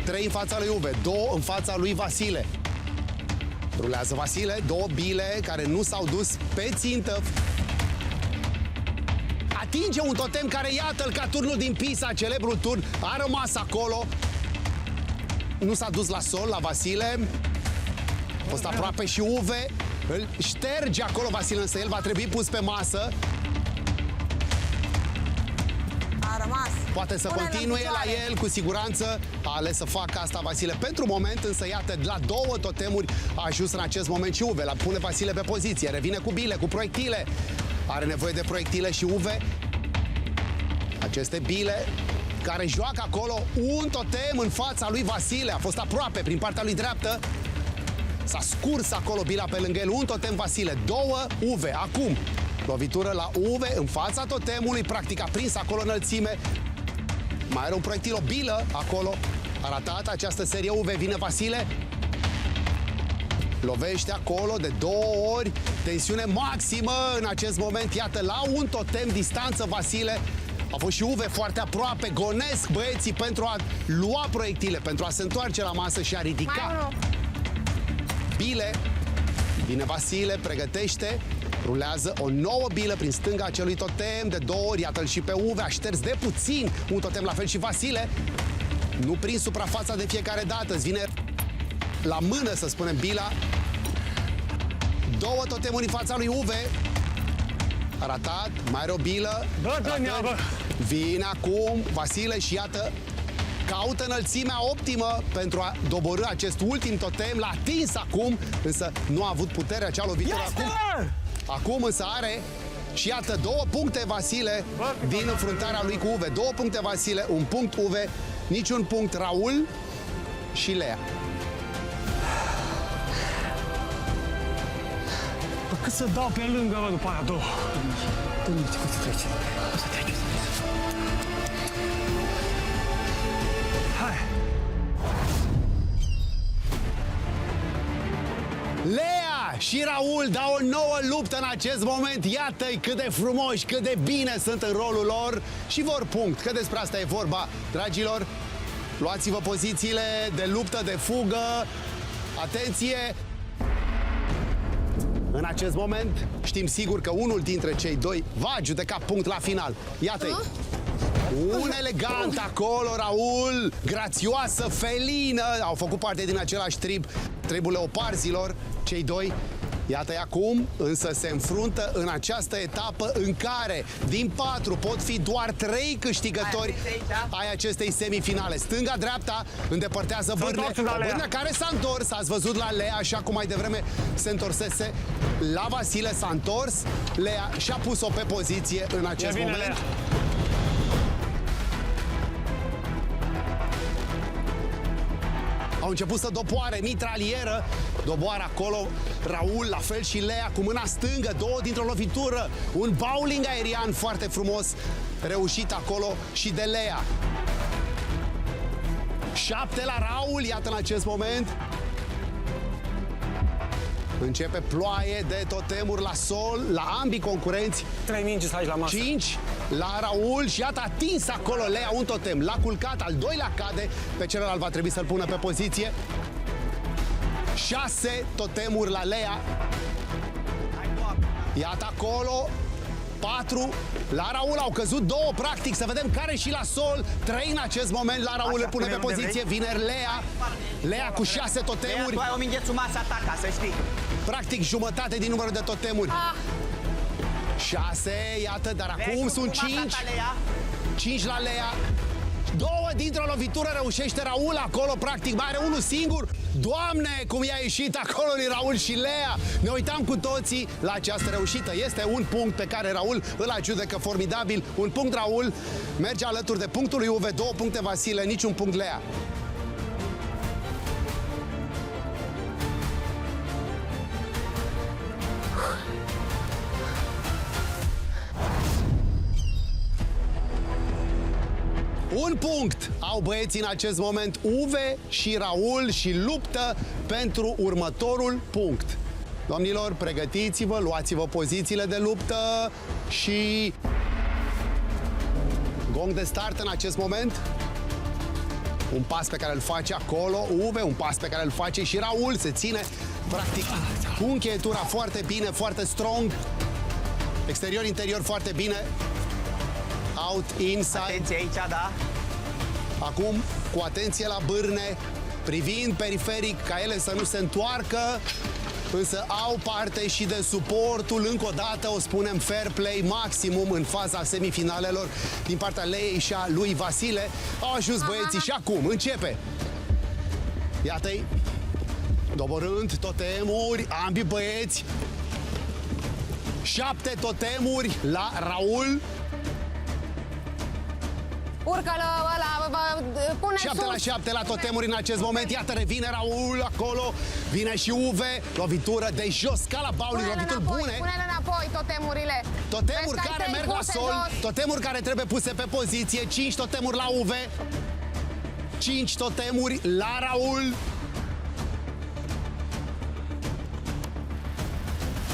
3 în fața lui Uve, 2 în fața lui Vasile. Rulează Vasile, două bile care nu s-au dus pe țintă. Atinge un totem care, iată-l, ca turnul din Pisa, celebrul turn, a rămas acolo. Nu s-a dus la sol, la Vasile. A fost aproape și Uve. Îl șterge acolo Vasile, însă el va trebui pus pe masă.
A rămas.
Poate să continue la el, cu siguranță. A ales să facă asta Vasile pentru moment, însă iată, la două totemuri a ajuns în acest moment și Uve. La pune Vasile pe poziție, revine cu bile, cu proiectile. Are nevoie de proiectile și Uve. Aceste bile care joacă acolo un totem în fața lui Vasile. A fost aproape prin partea lui dreaptă. S-a scurs acolo bila pe lângă el. Un totem Vasile, două Uve. Acum, lovitură la Uve în fața totemului. Practic a prins acolo înălțime. Mai are un proiectil, o bilă acolo. A ratat această serie Uve. Vine Vasile. Lovește acolo de 2 ori. Tensiune maximă în acest moment. Iată, la un totem distanță Vasile. A fost și Uve foarte aproape. Gonesc băieții pentru a lua proiectile, pentru a se întoarce la masă și a ridica bile. Vine Vasile, pregătește, rulează o nouă bilă prin stânga acelui totem de 2 ori. Iată-l și pe Uve, a șters de puțin un totem, la fel și Vasile. Nu prin suprafața de fiecare dată, îți vine la mână, să spunem, bila. 2 totemuri în fața lui Uve. A ratat, mai are o bilă. Vine acum Vasile și iată, caută înălțimea optimă pentru a doborî acest ultim totem. L-a atins acum, însă nu a avut puterea acea lovitură acum. Acum însă are și iată 2 puncte Vasile din înfruntarea lui cu Uve. 2 puncte Vasile, 1 punct Uve, niciun punct Raul și Lea.
Cât să dau pe lângă, mă, după aia două.
Cum să trece? O să trece.
Hai!
Lea și Raul dau o nouă luptă în acest moment. Iată-i cât de frumoși, cât de bine sunt în rolul lor și vor punct. Că despre asta e vorba, dragilor. Luați-vă pozițiile de luptă, de fugă. Atenție! În acest moment știm sigur că unul dintre cei doi va judeca punct la final. Iată-i! Un elegant acolo, Raul, grațioasă, felină. Au făcut parte din același tribul leoparzilor, cei doi. Iată-i acum, însă se înfruntă în această etapă în care din 4 pot fi doar 3 câștigători ai acestei semifinale. Stânga-dreapta îndepărtează Bârne, o Bârne care s-a întors, ați văzut la Lea, așa cum mai devreme se întorsese la Vasile, s-a întors, Lea și-a pus-o pe poziție în acest moment. Lea. Au început să doboare, mitralieră, doboară acolo Raul, la fel și Lea, cu mâna stângă, 2 dintr-o lovitură, un bowling aerian foarte frumos, reușit acolo și de Lea. 7 la Raul, iată în acest moment. Începe ploaie de totemuri la sol, la ambii concurenți.
3 mingi aici la masă.
5 la Raul și iată atins acolo Lea un totem. L-a culcat, al doilea cade, pe celălalt va trebui să-l pună pe poziție. 6 totemuri la Lea. Iată acolo 4 la Raul, au căzut 2 practic, să vedem care și la sol, 3 în acest moment, la Raul îl pune pe poziție, vine Lea cu 6 totemuri.
Tu ai o minghețu masă ataca, să știi.
Practic jumătate din numărul de totemuri. 6, iată, dar acum sunt 5. 5 la Lea. 2 dintr-o lovitură reușește Raul acolo, practic mai are unul singur. Doamne, cum i-a ieșit acolo lui Raul și Lea. Ne uitam cu toții la această reușită. Este un punct pe care Raul îl adjudecă formidabil. Un punct Raul merge alături de punctul lui Uve, 2 puncte Vasile, niciun punct Lea. Un punct au băieții în acest moment, Uve și Raul, și luptă pentru următorul punct. Domnilor, pregătiți-vă, luați-vă pozițiile de luptă și gong de start în acest moment. Un pas pe care îl face acolo Uve, un pas pe care îl face și Raul, se ține practic cu încheietura foarte bine, foarte strong. Exterior-interior foarte bine. Out, inside.
Atenție aici, da?
Acum, cu atenție la bârne, privind periferic ca ele să nu se întoarcă, însă au parte și de suportul, încă o dată, o spunem, fair play maximum în faza semifinalelor din partea Leei și a lui Vasile. Au ajuns băieții și acum începe. Iată-i, doborând totemuri, ambii băieți. 7 totemuri la Raul.
Urcă-l ăla, pune
7 la 7 la totemuri în acest moment. Iată, revine Raul acolo. Vine și Uve. Lovitură de jos, ca la bowling, lovituri bune.
Pune-le înapoi totemurile.
Totemuri care merg la sol. Totemuri care trebuie puse pe poziție. 5 totemuri la Uve. 5 totemuri la Raul.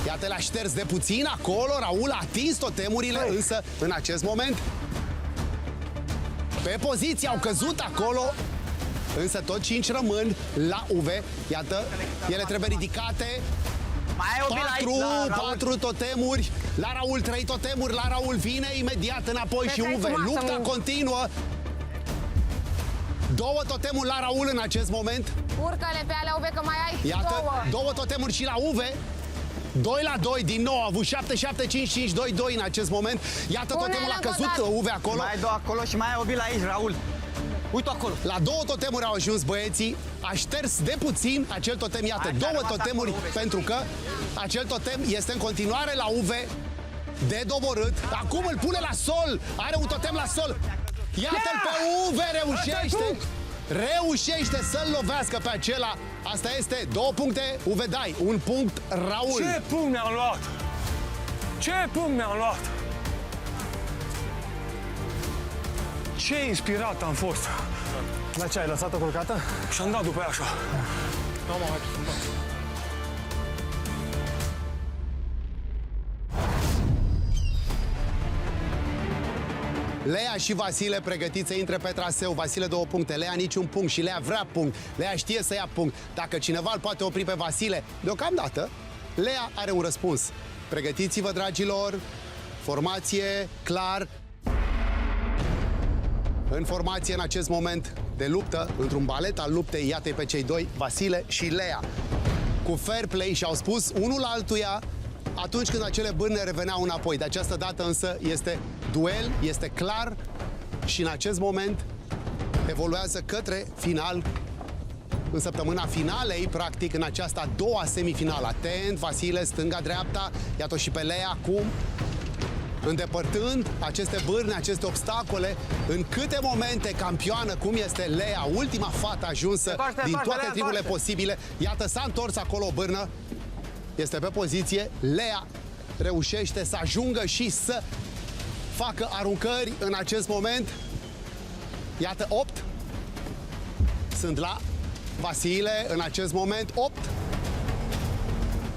Iată, l-a șters de puțin acolo. Raul a atins totemurile, însă în acest moment pe poziție au căzut acolo, însă tot 5 rămân la Uve. Iată, ele trebuie ridicate. 4 totemuri la Raul, 3 totemuri la Raul. Vine imediat înapoi și Uve. Lupta continuă. 2 totemuri la Raul în acest moment.
Urcă-le pe alea, Uve, că mai ai 2.
Iată, 2 totemuri și la Uve. 2 la 2 din nou, a avut 7, 7, 5, 5, 2, 2 în acest moment. Iată, totemul a căzut, Uve acolo.
Mai ai 2 acolo și mai ai o bilă aici, Raul. Uite acolo.
La 2 totemuri au ajuns băieții. A șters de puțin acel totem. Iată, 2 totemuri acolo, pentru că acel totem este în continuare la Uve de doborât. Acum îl pune la sol. Are un totem la sol. Iată-l pe Uve, reușește. Reușește să-l lovească pe acela. Asta este 2 puncte, Uve dai, 1 punct Raul.
Ce punct mi-am luat? Ce punct mi-am luat? Ce inspirat am fost.
La ce, ai lăsat-o culcată?
Și-am dat după ea așa.
Nu, mă, hai.
Lea și Vasile pregătiți să intre pe traseu. Vasile 2 puncte, Lea niciun punct și Lea vrea punct. Lea știe să ia punct. Dacă cineva îl poate opri pe Vasile, deocamdată, Lea are un răspuns. Pregătiți-vă, dragilor, formație, clar. În formație în acest moment de luptă, într-un balet al luptei, iată-i pe cei 2, Vasile și Lea. Cu fair play și-au spus unul altuia atunci când acele bârne reveneau înapoi. De această dată însă este duel, este clar și în acest moment evoluează către final. În săptămâna finalei, practic, în această a doua semifinală. Atent, Vasile, stânga-dreapta, iată și pe Lea acum, îndepărtând aceste bârne, aceste obstacole. În câte momente campioană, cum este Lea, ultima fată ajunsă din toate triburile posibile. Iată, s-a întors acolo o bârnă. Este pe poziție. Lea reușește să ajungă și să facă aruncări în acest moment. Iată, 8. Sunt la Vasile în acest moment. 8.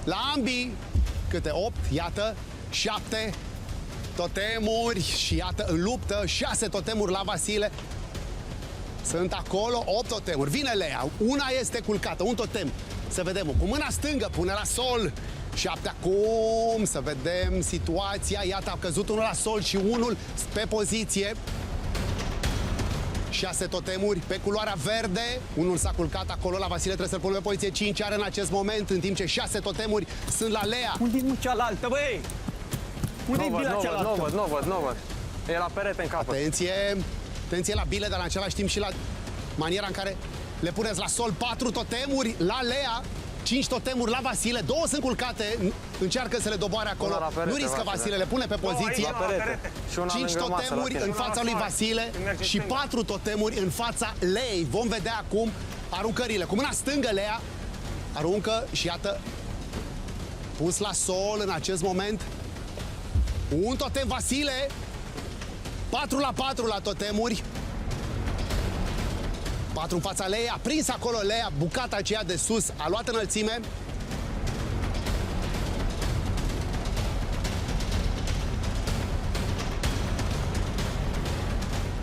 La ambii câte 8. Iată, 7 totemuri și iată în luptă 6 totemuri la Vasile. Sunt acolo 8 totemuri. Vine Lea. Una este culcată, un totem. Să vedem, cu mâna stângă pune la sol. 7 acum, să vedem situația. Iată, a căzut unul la sol și unul pe poziție. 6 totemuri pe culoarea verde. Unul s-a culcat acolo la Vasile, trebuie să-l pună pe poziție. 5 are în acest moment, în timp ce 6 totemuri sunt la Lea.
Unde-i mă cealaltă, băi? Unde-i bila cealaltă?
Nu văd. E la perete în capăt.
Atenție la bile, dar în același timp și la maniera în care le puneți la sol. 4 totemuri la Lea, 5 totemuri la Vasile, 2 sunt culcate, încearcă să le doboare acolo. Nu riscă Vasile, le pune pe poziție. 5 totemuri în fața lui Vasile și 4 totemuri în fața Leei. Vom vedea acum aruncările. Cu mâna stângă Lea aruncă și iată, pus la sol în acest moment. Un totem Vasile. 4 la 4 la totemuri. 4 în fața Lea, a prins acolo Lea, bucata aceea de sus, a luat înălțime.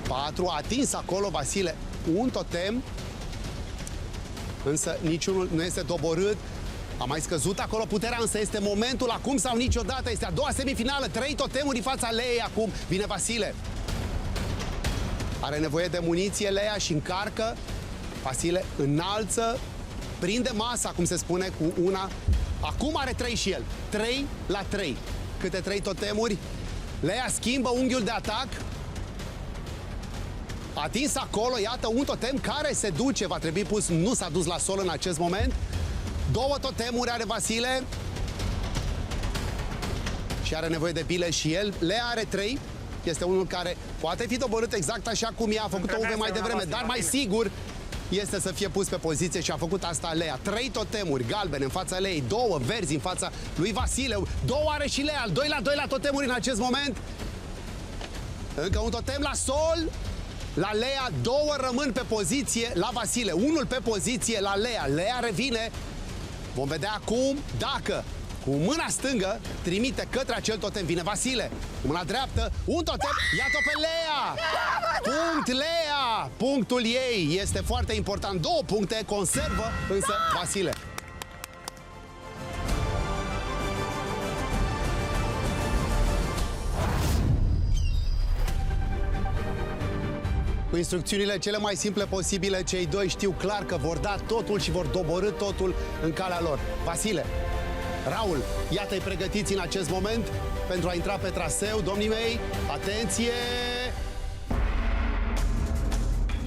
A atins acolo Vasile un totem, însă niciunul nu este doborât. A mai scăzut acolo puterea, însă este momentul acum sau niciodată. Este a doua semifinală, 3 totemuri în fața Leei. Acum vine Vasile. Are nevoie de muniție Lea și încarcă. Vasile înalță, prinde masa, cum se spune, cu una. Acum are 3 și el. 3 la 3. Câte 3 totemuri. Lea schimbă unghiul de atac. Atins acolo, iată, un totem care se duce. Va trebui pus, nu s-a dus la sol în acest moment. 2 totemuri are Vasile. Și are nevoie de bile și el. Lea are 3. Este unul care poate fi doborât exact așa cum ea a făcut-o Uve mai devreme, dar mai sigur este să fie pus pe poziție și a făcut asta Lea. 3 totemuri galbene în fața Leei, 2 verzi în fața lui Vasile, 2 are și Lea, 2 la 2 la totemuri în acest moment. Încă un totem la sol, la Lea, 2 rămân pe poziție la Vasile, unul pe poziție la Lea. Lea revine, vom vedea acum dacă cu mâna stângă trimite către acel totem. Vine Vasile. Cu mâna dreaptă, un totem. Iată pe Lea! Punct Lea! Punctul ei este foarte important. 2 puncte, conservă însă Vasile. Cu instrucțiunile cele mai simple posibile, cei 2 știu clar că vor da totul și vor doborî totul în calea lor. Vasile, Raul, iată-i pregătiți în acest moment pentru a intra pe traseu. Domnii mei, atenție!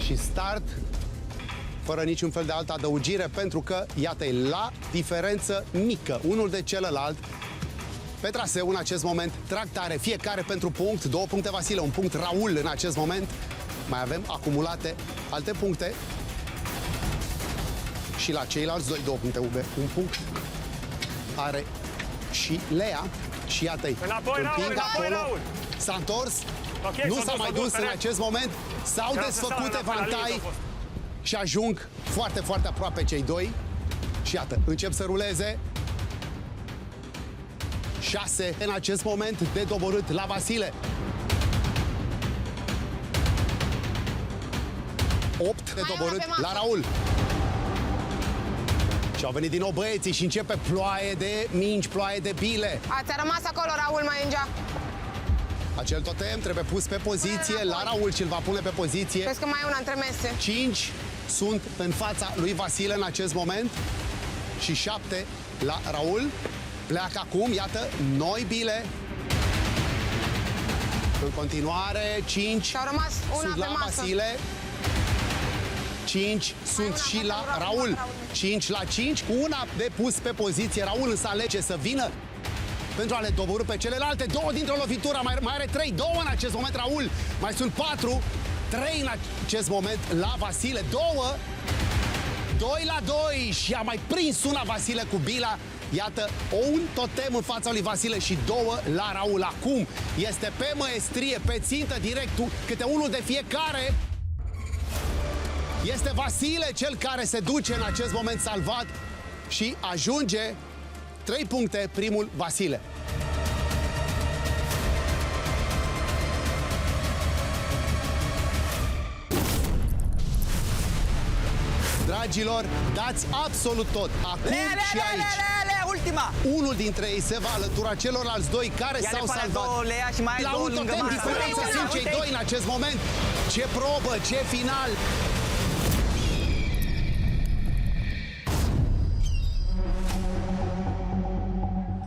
Și start, fără niciun fel de altă adăugire, pentru că, iată-i, la diferență mică, unul de celălalt. Pe traseu, în acest moment, trag tare, fiecare pentru punct. 2 puncte Vasile, 1 punct Raul în acest moment. Mai avem acumulate alte puncte. Și la ceilalți 2 puncte Uve, 1 punct are și Lea. Și iată-i, împing acolo. S-a întors, nu s-a mai dus în acest moment. S-au desfăcut evantai și ajung foarte, foarte aproape cei 2. Și iată, încep să ruleze. 6 în acest moment de doborât la Vasile. 8 de doborât la Raul. Și au venit din nou băieții și începe ploaie de mingi, ploaie de bile.
Ți-a rămas acolo, Raul, mai îngea.
Acel totem trebuie pus pe poziție la Raul și îl va pune pe poziție.
Vezi că mai e una între mese.
5 sunt în fața lui Vasile în acest moment și 7 la Raul. Pleacă acum, iată, noi bile. În continuare, 5
Și-au rămas una
sunt
pe
la
masă.
Vasile. 5 sunt și la Raul. 5 la 5 cu una de pus pe poziție. Raul însă alege să vină pentru a le doborî pe celelalte. 2 dintr-o lovitură, mai are 3. 2 în acest moment Raul. Mai sunt 4. 3 în acest moment la Vasile. 2 la 2 și a mai prins una Vasile cu bila. Iată, un totem în fața lui Vasile și 2 la Raul. Acum este pe măestrie, pe țintă direct, câte unul de fiecare. Este Vasile cel care se duce în acest moment salvat și ajunge 3 puncte, primul Vasile. Dragilor, dați absolut tot, acum și aici.
ultima!
Unul dintre ei se va alătura celorlalți doi care
Ia
s-au
le pare
salvat.
două, Lea, și mai ai
La
două
un
lângă
totem
masă.
diferență
Uite,
sunt
uite.
cei doi în acest moment. Ce probă, ce final!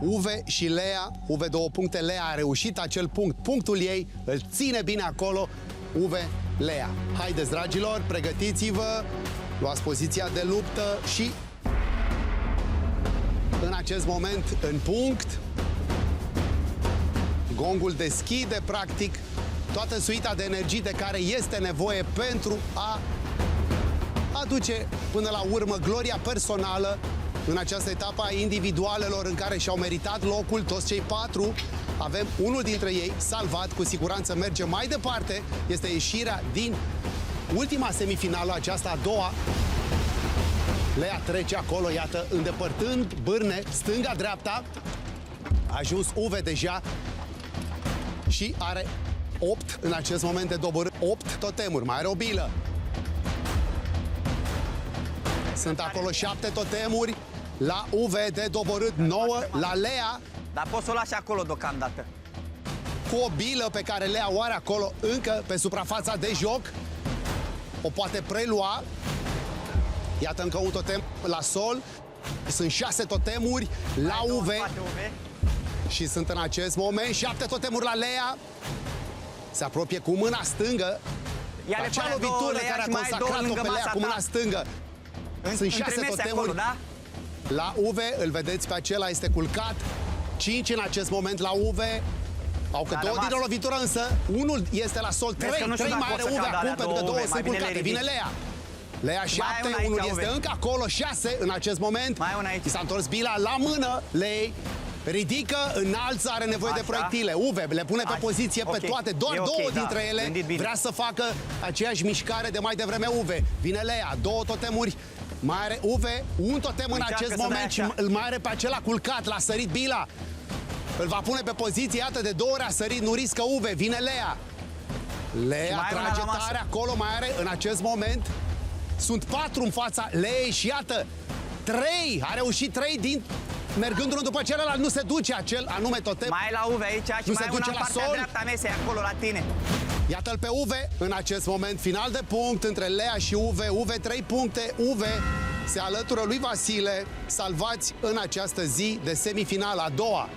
Uve și Lea, Uve 2 puncte, Lea a reușit acel punct. Punctul ei îl ține bine acolo. Uve, Lea. Haideți, dragilor, pregătiți-vă, luați poziția de luptă și în acest moment în punct. Gongul deschide, practic, toată suita de energii de care este nevoie pentru a aduce până la urmă gloria personală în această etapă a individualelor în care și-au meritat locul toți cei 4. Avem unul dintre ei salvat, cu siguranță merge mai departe. Este ieșirea din ultima semifinală, aceasta a doua. Lea trece acolo, iată, îndepărtând bârne, stânga-dreapta. A ajuns Uve deja și are 8 în acest moment de doborât. 8 totemuri, mai are o bilă. Sunt acolo 7 totemuri la Uve de doborât, 9 la Lea.
Dar poți să o lași acolo deocamdată.
Cu o bilă pe care Lea o are acolo încă pe suprafața de joc. O poate prelua. Iată încă un totem la sol. Sunt 6 totemuri la Uve. Și sunt în acest moment 7 totemuri la Lea. Se apropie cu mâna stângă. Acea lovitură care a consacrat-o pe Lea cu mâna stângă. Sunt 6 totemuri
acolo, da?
la Uve. Îl vedeți pe acela, este culcat. 5 în acest moment la Uve. Au că 2 din o lovitură, însă unul este la sol. 3 mai are Uve acum, pentru că 2 sunt culcate. Vine Lea. Lea 7, unul este încă acolo, 6 în acest moment. I s-a întors bila la mână, Lei. Ridică, înalță, are nevoie de proiectile. Uve le pune pe poziție pe toate, doar 2 dintre ele. Vrea să facă aceeași mișcare de mai devreme Uve. Vine Lea, 2 totemuri. Mai are Uve un totem în acest moment și îl mai are pe acela culcat. L-a sărit bila. Îl va pune pe poziție, iată, de 2 ori a sărit, nu riscă Uve. Vine Lea. Lea trage tare acolo, mai are în acest moment. Sunt 4 în fața Leei și iată, 3, a reușit 3 din... Mergând unul după celălalt, nu se duce acel anume totem.
Mai e la Uve aici și
nu
mai
se
e una
duce
în
la
partea
sol.
dreapta mesei, acolo la tine.
Iată-l pe Uve în acest moment, final de punct între Lea și Uve. Uve 3 puncte, Uve se alătură lui Vasile, salvați în această zi de semifinală a doua.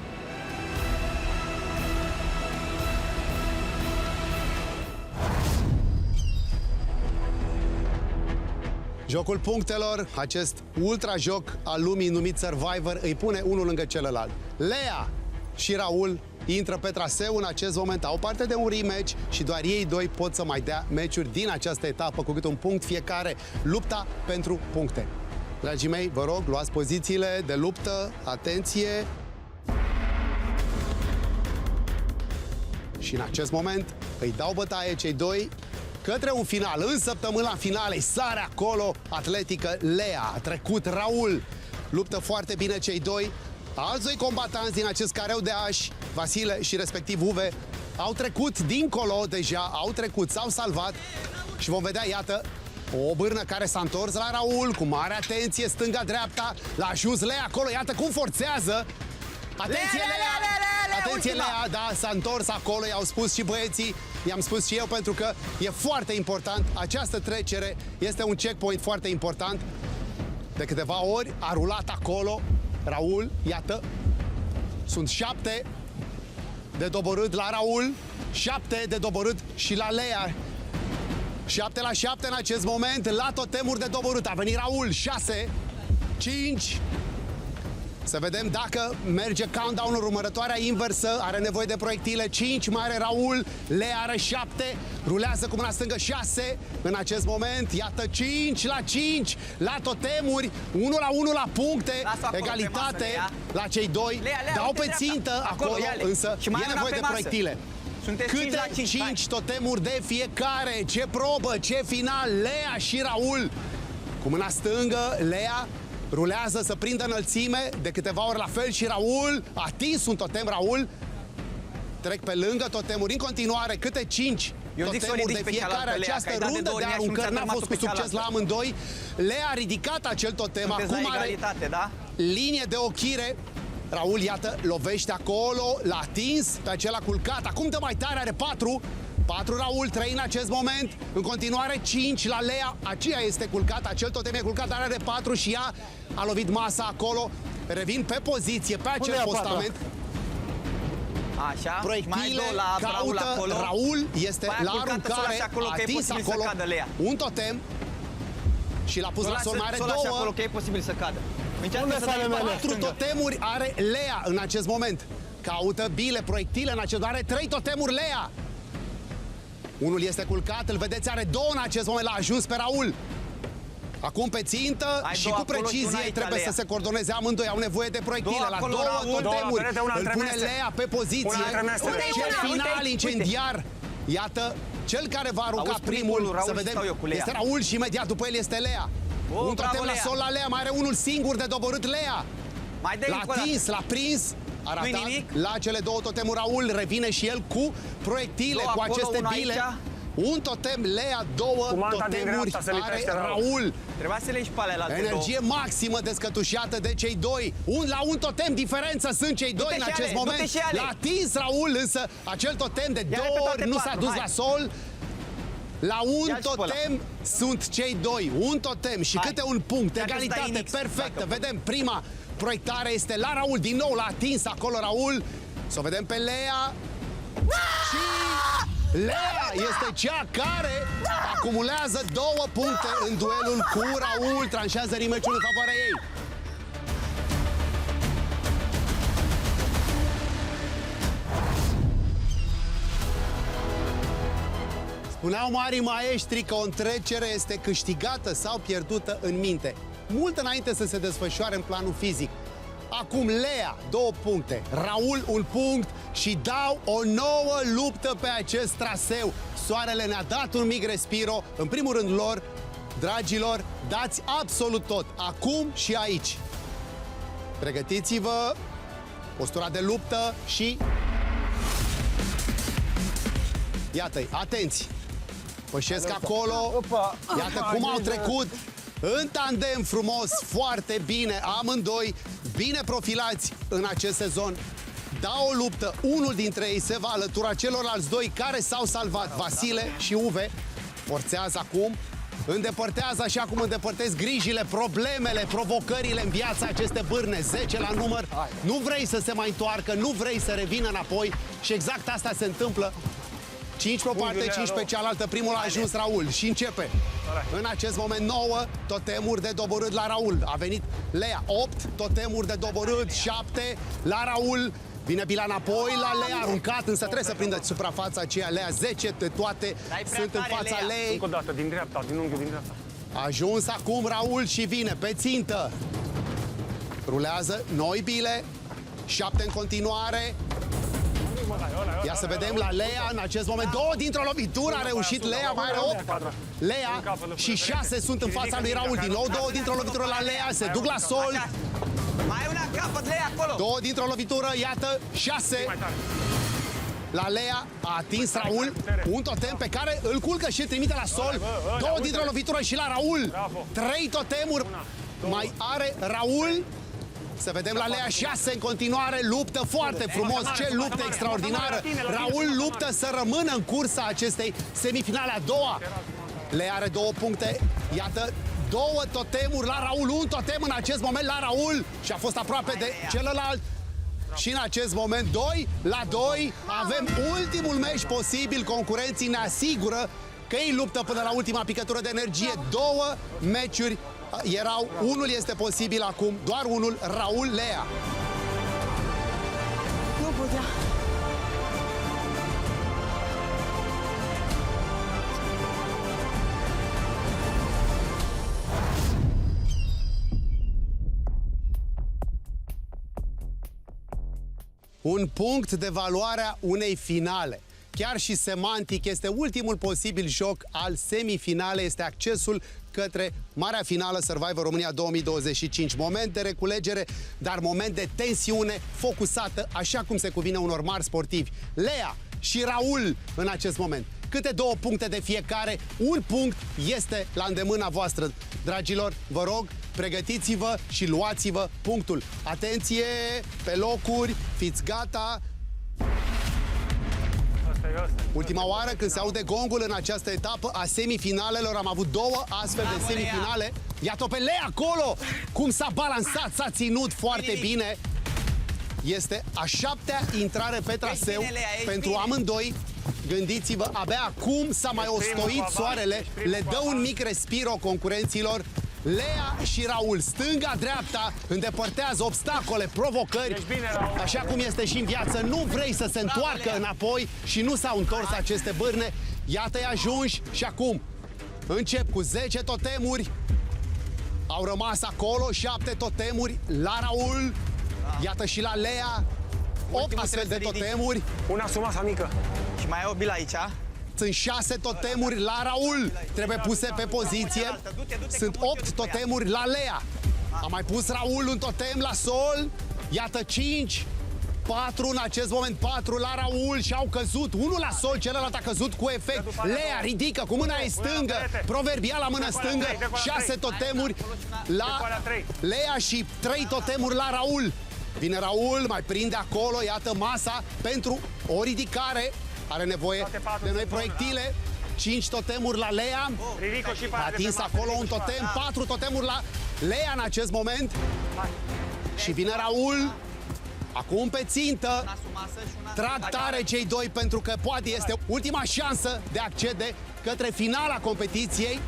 Jocul punctelor, acest ultra-joc al lumii numit Survivor, îi pune unul lângă celălalt. Lea și Raul intră pe traseu în acest moment, au parte de un rematch și doar ei doi pot să mai dea meciuri din această etapă cu câte un punct fiecare. Lupta pentru puncte. Dragii mei, vă rog, luați pozițiile de luptă, atenție. Și în acest moment îi dau bătaie cei doi către un final. În săptămâna finalei sare acolo atletică Lea. A trecut Raul. Luptă foarte bine cei doi. Alți doi combatanți din acest careu de ași, Vasile și respectiv Uve, au trecut dincolo deja, au trecut, s-au salvat și vom vedea, iată, o bârnă care s-a întors la Raul cu mare atenție, stânga-dreapta, l-a ajuns Lea acolo, iată cum forțează. Atenție, Lea! Atenție, Lea, da, s-a întors acolo, i-au spus și băieții, i-am spus și eu, pentru că e foarte important. Această trecere este un checkpoint foarte important. De câteva ori a rulat acolo Raul, iată, sunt 7 de doborât la Raul, 7 de doborât și la Lea. 7 la 7 în acest moment, la totemuri de doborât. A venit Raul, 6, 5... Să vedem dacă merge countdown-ul, următoarea inversă, are nevoie de proiectile, 5, mai are Raul, Lea are 7, rulează cu mâna stângă 6 în acest moment, iată 5 la 5, la totemuri, 1 la 1 la puncte, egalitate la cei doi, dau pe țintă acolo, însă e nevoie de proiectile. Câte 5 totemuri de fiecare, ce probă, ce final, Lea și Raul, cu mâna stângă, Lea rulează să prindă înălțime, de câteva ori la fel și Raul, a atins un totem Raul, trec pe lângă totemuri, în continuare, câte 5 totemuri de fiecare, această rundă de aruncări n-a fost cu succes la amândoi, Lea a ridicat acel totem, acum are linie de ochire. Raul, iată, lovește acolo, l-a atins pe acela culcat. Acum dă mai tare, are 4. 4 Raul, 3 în acest moment. În continuare 5 la Lea. Aceea este culcat, acel totem e culcat, dar are 4 și ea a lovit masa acolo. Revin pe poziție, pe acel postament.
Așa, mai
Proiectile
două la Raul
caută,
acolo.
Raul este
Mai a
la
culcat
aruncare,
acolo,
a
că e
atins
posibil să
acolo
cadă Lea.
un totem și l-a pus la sol, mai are 2.
acolo, că e posibil să cadă. Încearcă
Unde
să
sale
dai
mele?
bani.
4 totemuri are Lea în acest moment. Caută bile, proiectile în acest moment. Are 3 totemuri Lea. Unul este culcat, îl vedeți, are 2 în acest moment. L-a ajuns pe Raul. Acum pe țintă
Ai
și
două
cu
acolo și una
precizie
aici,
trebuie
Lea.
să se coordoneze amândoi. Au nevoie de proiectile.
Două
La
acolo,
2
Raul,
două la
totemuri
perete, una
îl
între
pune
mestre.
Lea pe poziție.
Una între mestre.
Unde e
Cel
una?
final
Uite,
incendiar. Iată, cel care va arunca
Auzi
primul,
primul, Raul,
să
și
vedem,
stau eu cu Lea.
este Raul și imediat după el este Lea. Un
bravo,
totem la
Lea.
sol la Lea, mai are unul singur de doborât Lea.
Mai dai
L-a
încă o dată.
atins, l-a prins, a
Nu-i
ratat
nimic?
la cele 2 totemuri. Raul revine și el cu proiectile,
Două
cu
acolo,
aceste
una
bile.
aici.
Un totem Lea, 2
Cu manta din
totemuri
dreapta se
are
lipește Raul.
Raul.
Trebuia să le ieși pe alea la
Energie maximă descătușată de cei 2. La un totem diferență sunt cei 2
Du-te
în
și
acest
ale, du-te
moment.
și ale.
L-a atins Raul, însă acel totem de
Ia-le
2
pe toate
ori nu s-a
4,
dus
hai.
la sol. La un
Ia-l și pe ăla.
totem sunt cei 2. Un totem și
Hai.
câte un punct.
Ia că-ți dai
Egalitate
Inix,
perfectă.
dacă-
Vedem, prima proiectare este la Raul. Din nou l-a atins acolo Raul. Să o vedem pe Lea. Și Lea este cea care acumulează 2 puncte în duelul cu Raul. Tranșează rimeciul în favoarea ei. Spuneau marii maestri că o întrecere este câștigată sau pierdută în minte, mult înainte să se desfășoare în planul fizic. Acum Lea, 2 puncte, Raul 1 punct și dau o nouă luptă pe acest traseu. Soarele ne-a dat un mic respiro. În primul rând lor, dragilor, dați absolut tot, acum și aici. Pregătiți-vă, postura de luptă și... Iată-i, atenți! Pășesc acolo, iată cum au trecut în tandem frumos, foarte bine, amândoi, bine profilați în acest sezon. Dau o luptă, unul dintre ei se va alătura celorlalți 2 care s-au salvat, Vasile și Uve. Forțează acum, îndepărtează așa cum îndepărtezi grijile, problemele, provocările în viața aceste bârne, 10 la număr. Nu vrei să se mai întoarcă, nu vrei să revină înapoi și exact asta se întâmplă. 5 pe o parte, 5 pe cealaltă. Primul a ajuns Raul și începe. În acest moment 9 totemuri de doborât la Raul. A venit Lea. 8 totemuri de doborât, 7 la Raul. Vine bila înapoi la Lea, aruncat, însă trebuie să prindă suprafața aceea. Lea, 10 de toate sunt în fața Leei.
Încă o dată, din dreapta, din unghiul din dreapta.
A ajuns acum Raul și vine pe țintă. Rulează noi bile. 7 în continuare. Ia să vedem la Lea în acest moment. 2 dintr-o lovitură a reușit Lea, mai are 8. Lea și 6 sunt în fața lui Raul. Din nou 2 dintr-o lovitură la Lea, se duc la sol.
Mai una capăt, Lea, acolo.
2 dintr-o lovitură, iată, 6. La Lea a atins Raul un totem pe care îl culcă și îl trimite la sol. 2 dintr-o lovitură și la Raul. 3 totemuri mai are Raul. Să vedem la Lea, 6 în continuare, luptă foarte frumos, ce luptă extraordinară. Raul luptă să rămână în cursa acestei semifinale a doua. Lea are 2 puncte, iată, 2 totemuri la Raul, un totem în acest moment la Raul și a fost aproape de celălalt. Și în acest moment 2 la 2 avem ultimul meci posibil, concurenții ne asigură că ei luptă până la ultima picătură de energie. 2 meciuri erau, unul este posibil acum, doar unul, Raul Lea.
Nu putea.
Un punct de valoarea unei finale. Chiar și semantic, este ultimul posibil joc al semifinalei, este accesul către marea finală Survivor România 2025. Moment de reculegere, dar moment de tensiune focusată, așa cum se cuvine unor mari sportivi. Lea și Raul în acest moment. Câte 2 puncte de fiecare, un punct este la îndemâna voastră. Dragilor, vă rog, pregătiți-vă și luați-vă punctul. Atenție, pe locuri, fiți gata. Ultima oară când se aude gongul în această etapă a semifinalelor, am avut 2 astfel de semifinale. Iată-o pe Lea acolo, cum s-a balansat, s-a ținut foarte bine. Este a 7-a intrare pe traseu pentru amândoi. Gândiți-vă, abia acum s-a mai ostoit soarele, le dă un mic respiro concurenților. Lea și Raul, stânga-dreapta, îndepărtează obstacole, provocări. Așa cum este și în viață, nu vrei să se întoarcă înapoi și nu s-au întors aceste bârne. Iată-i ajunși și acum încep cu 10 totemuri. Au rămas acolo 7 totemuri la Raul. Iată și la Lea 8 astfel de totemuri.
Una sumasa mică.
Și mai ai o bilă aici.
Sunt 6 totemuri la Raul. Trebuie puse pe poziție. Sunt 8 totemuri la Lea. A mai pus Raul un totem la sol. Iată 5. 4 în acest moment, 4 la Raul și au căzut. Unul la sol, celălalt a căzut cu efect. Lea ridică cu mâna ei stângă, proverbial la mână stângă, 6 totemuri la Lea și 3 totemuri la Raul. Vine Raul, mai prinde acolo, iată masa pentru o ridicare. Are nevoie de noi proiectile. 5 totemuri la Lea. A atins acolo un totem, 4 totemuri la Lea în acest moment. Și vine Raul. Acum pe țintă. Trag tare cei doi pentru că poate este ultima șansă de a accede către finala competiției.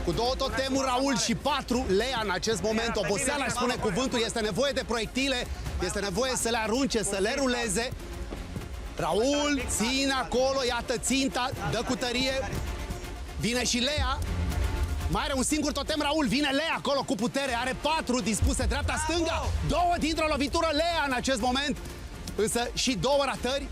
Cu 2 totemuri Raul și 4 Lea în acest moment. Oboseala își spune cuvântul, este nevoie de proiectile, este nevoie să le arunce, să le ruleze. Raul ține acolo, iată ținta, dă cu tărie. Vine și Lea. Mai are un singur totem Raul, vine Lea acolo cu putere, are 4 dispuse dreapta-stânga, 2 dintr-o lovitură Lea în acest moment, însă și 2 ratări.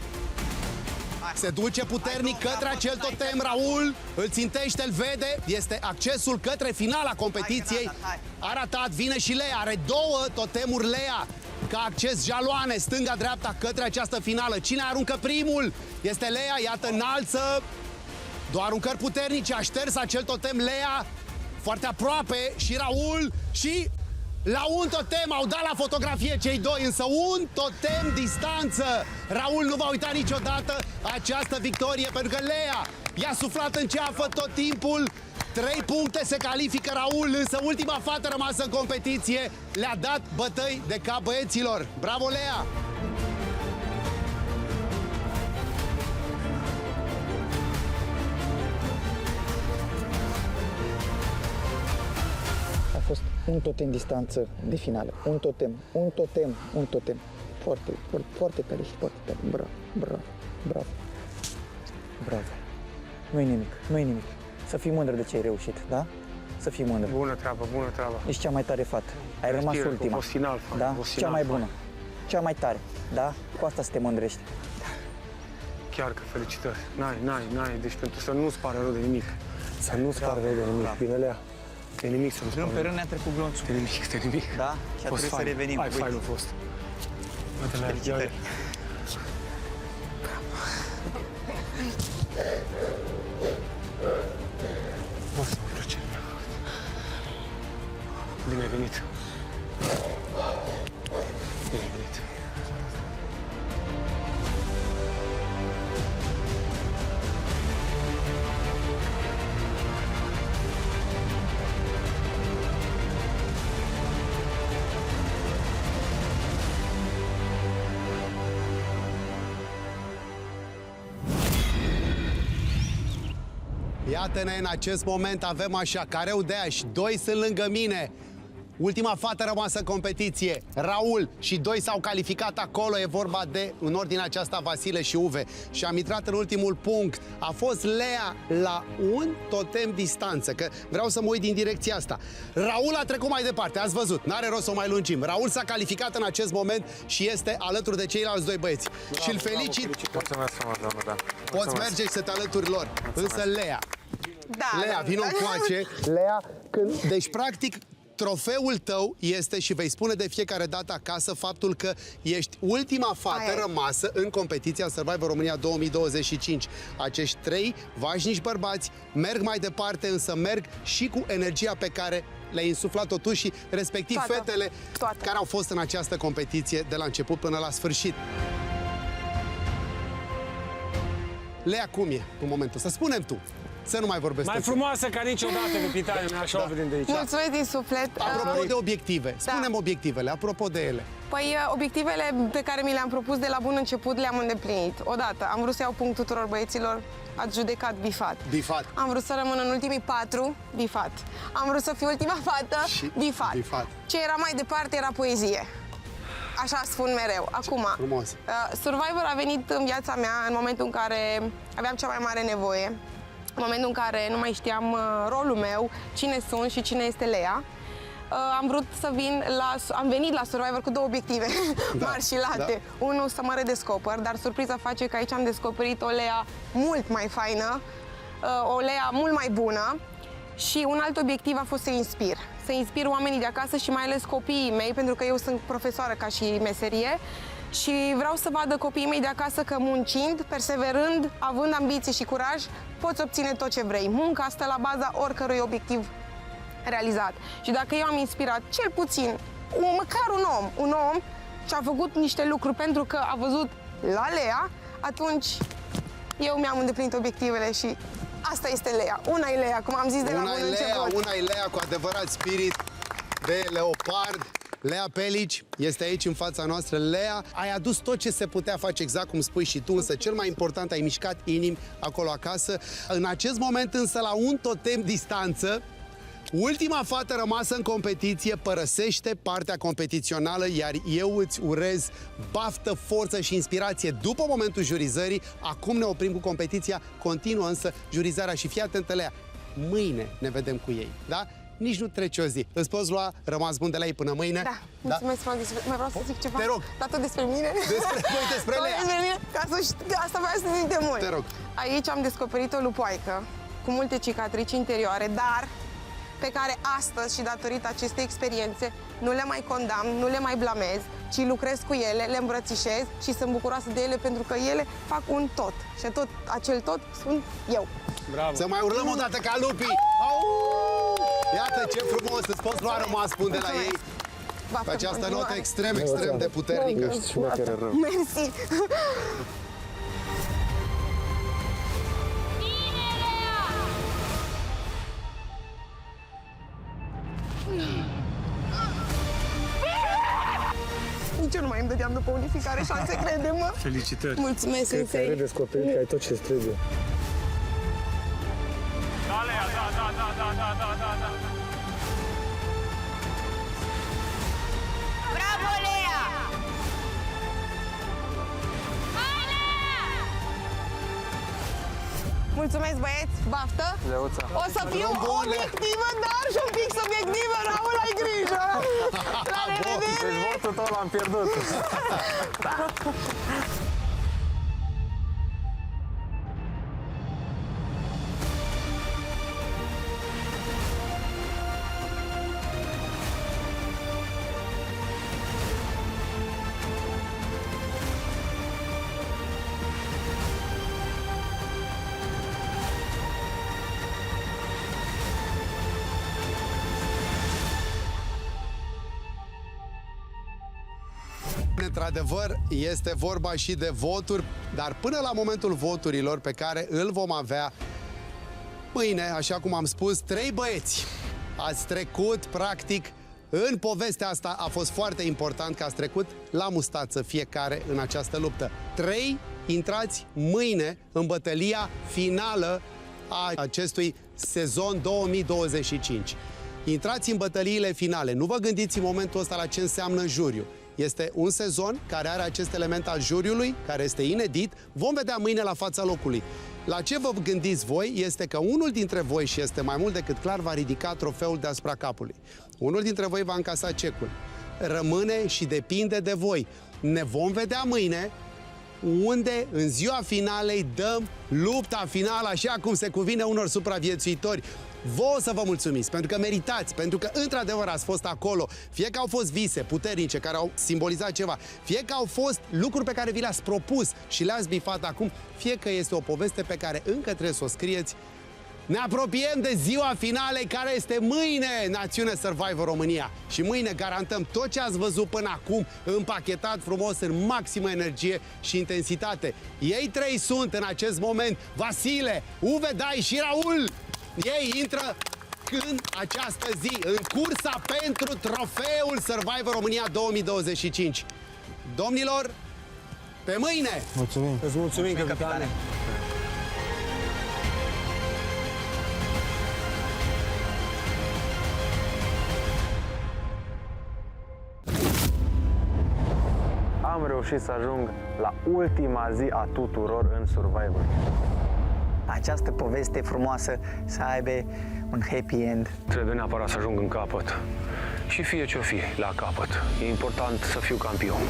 Se duce puternic către acel totem Raul, îl țintește, îl vede, este accesul către finala competiției. A ratat, vine și Lea, are 2 totemuri Lea ca acces jaloane, stânga-dreapta către această finală. Cine aruncă primul? Este Lea, iată, înalță. 2 aruncări puternice, a șters acel totem Lea, foarte aproape și Raul și la un totem au dat la fotografie cei doi, însă un totem distanță. Raul nu va uita niciodată această victorie pentru că Lea i-a suflat în ceafă tot timpul. 3 puncte, se califică Raul, însă ultima fată rămasă în competiție le-a dat bătăi de cap băieților. Bravo, Lea!
A fost un totem distanță de finală. Un totem. Foarte tare și foarte tare. Bravo. Nu-i nimic. Să fii mândră de ce ai reușit, da? Să fii mândră.
Bună treabă.
Ești cea mai tare fată. Ai rămas ultima. Da? Cea mai bună. Cea mai tare. Da? Cu asta să te mândrești.
Chiar că felicitări. N-ai. Deci pentru să nu-ți pare rău de nimic. Să nu-ți pare rău de nimic. Bine, Lea. De nimic să nu-ți pare rău.
Pe rând ne-a trecut glonțul.
De nimic.
Da? Și a trebuit să revenim.
Hai, fain a fost.
Felicitări.
Bine ai venit.
Iată-ne, în acest moment avem așa, careu de ași, 2 sunt lângă mine. Ultima fată rămasă în competiție, Raul, și 2 s-au calificat acolo, e vorba de, în ordinea aceasta, Vasile și Uve. Și am intrat în ultimul punct, a fost Lea la un totem distanță, că vreau să mă uit din direcția asta. Raul a trecut mai departe, ați văzut, n-are rost să o mai lungim. Raul s-a calificat în acest moment și este alături de ceilalți 2 băieți. Și îl felicit.
Mulțumesc frumos, doamnă, da.
Poți merge și să te alături lor. Însă Lea,
Da,
Lea, vină încoace. Lea, deci practic Trofeul tău este, și vei spune de fiecare dată acasă, faptul că ești ultima fată rămasă în competiția Survivor România 2025. Acești 3 vașnici bărbați merg mai departe, însă merg și cu energia pe care le-ai insuflat-o tu și respectiv fetele care au fost în această competiție de la început până la sfârșit. Lea, cum e în momentul ăsta? Spune-mi tu, să nu mai vorbesc.
Mai frumoasă ca niciodată, capitane, așa o vedem de aici.
Mulțumesc din suflet.
Apropo de obiective, spune-mi obiectivele, apropo de ele.
Păi, obiectivele pe care mi le-am propus de la bun început le-am îndeplinit. Odată, am vrut să iau punct tuturor băieților adjudecat bifat.
Bifat.
Am vrut să rămân în ultimii 4, bifat. Am vrut să fiu ultima fată, bifat. Ce era mai departe era poezie. Așa spun mereu. Acum, Survivor a venit în viața mea în momentul în care aveam cea mai mare nevoie. În momentul în care nu mai știam rolul meu, cine sunt și cine este Lea. Am venit la Survivor cu 2 obiective mari și late. Unul, să mă redescoper, dar surpriza face că aici am descoperit o Lea mult mai faină, o Lea mult mai bună. Și un alt obiectiv a fost să inspir. Să inspir oamenii de acasă și mai ales copiii mei, pentru că eu sunt profesoară ca și meserie. Și vreau să vadă copiii mei de acasă că muncind, perseverând, având ambiție și curaj, poți obține tot ce vrei. Munca stă la baza oricărui obiectiv realizat. Și dacă eu am inspirat cel puțin, măcar un om și a făcut niște lucruri pentru că a văzut la Lea, atunci eu mi-am îndeplinit obiectivele și asta este Lea. Una e Lea, cum am zis de la bun început.
Una e Lea cu adevărat spirit de leopard. Lea Pelici este aici în fața noastră. Lea, ai adus tot ce se putea face, exact cum spui și tu, însă cel mai important, ai mișcat inimi acolo acasă. În acest moment însă, la un totem distanță, ultima fată rămasă în competiție părăsește partea competițională, iar eu îți urez baftă, forță și inspirație după momentul jurizării. Acum ne oprim cu competiția, continuă însă jurizarea și fii atentă, Lea, mâine ne vedem cu ei, da? Nici nu trece o zi. Îți poți lua rămas bun de la ei până mâine?
Da, mulțumesc frumos. Mai vreau să zic ceva?
Te rog.
Dar tot despre mine?
Despre Lea.
Despre mine, ca să știi, asta vreau să zic de mult.
Te rog.
Aici am descoperit o lupoaică cu multe cicatrici interioare, dar pe care astăzi și datorită acestei experiențe nu le mai condamn, nu le mai blamez, ci lucrez cu ele, le îmbrățișez și sunt bucuroasă de ele pentru că ele fac un tot. Și tot acel tot sunt eu.
Bravo.
Să mai urlăm o dată ca lupii! Iată ce frumos, îți poți lua rămas bun de la ei. Pe această notă extrem de puternică.
Mersi! Nici eu nu mai îmi dădeam după unificare șanse, crede-mă.
Felicitări.
Mulțumesc,
Cred că ai redescoperit că ai tot ce-ți trebuie.
Bravo, Lea!
Mulțumesc, băieți, baftă!
Leuța.
O să fiu obiectivă, dar și un pic subiectivă, Raul, ai grijă! La revedere!
Deci votul tău l-am pierdut.
Într-adevăr, este vorba și de voturi, dar până la momentul voturilor pe care îl vom avea mâine, așa cum am spus, 3 băieți. Ați trecut, practic, în povestea asta a fost foarte important că ați trecut la mustață fiecare în această luptă. 3 intrați mâine în bătălia finală a acestui sezon 2025. Intrați în bătăliile finale. Nu vă gândiți în momentul ăsta la ce înseamnă juriu. Este un sezon care are acest element al juriului, care este inedit. Vom vedea mâine la fața locului. La ce vă gândiți voi este că unul dintre voi, și este mai mult decât clar, va ridica trofeul deasupra capului. Unul dintre voi va încasa cecul. Rămâne și depinde de voi. Ne vom vedea mâine unde în ziua finalei dăm lupta finală așa cum se cuvine unor supraviețuitori. Vă să vă mulțumiți, pentru că meritați, pentru că într-adevăr ați fost acolo. Fie că au fost vise puternice care au simbolizat ceva, fie că au fost lucruri pe care vi le-ați propus și le-ați bifat acum, fie că este o poveste pe care încă trebuie să o scrieți. Ne apropiem de ziua finalei care este mâine, Națiune Survivor România. Și mâine garantăm tot ce ați văzut până acum împachetat frumos în maximă energie și intensitate. Ei trei sunt în acest moment Vasile, Uve, Dai și Raul. Ei intră în această zi în cursa pentru trofeul Survivor România 2025. Domnilor, pe mâine!
Mulțumim. Îți mulțumim, capitane.
Am reușit să ajung la ultima zi a tuturor în Survivor.
Această poveste frumoasă să aibă un happy end.
Trebuie neapărat să ajung în capăt. Și fie ce-o fi la capăt. E important să fiu campion.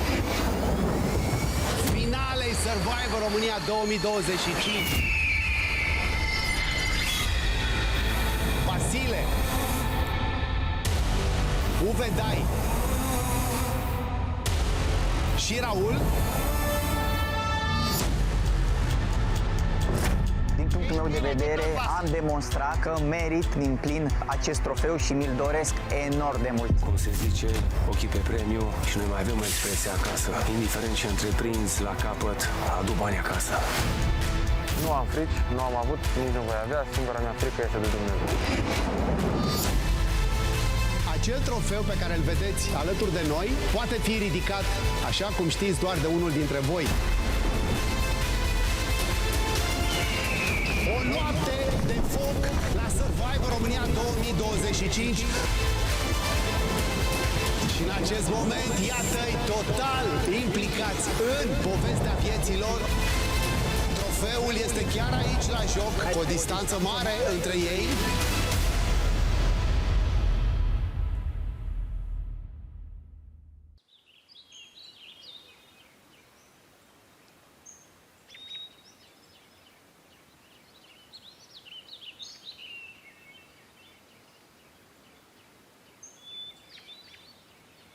Finalei Survivor România 2025. Vasile, Uve, Dai și Raul.
Din punctul meu de vedere, am demonstrat că merit din plin acest trofeu și mi-l doresc enorm de mult.
Cum se zice, ochii pe premiu și noi mai avem o expresie acasă. Indiferent ce întreprinzi la capăt, adu bani acasă.
Nu am frici, nu am avut, nici nu voi avea. Singura mea frică este de Dumnezeu.
Acel trofeu pe care îl vedeți alături de noi poate fi ridicat, așa cum știți, doar de unul dintre voi. O noapte de foc la Survivor România 2025. Și în acest moment, iată-i total implicați în povestea vieților. Trofeul este chiar aici la joc, cu o distanță mare între ei.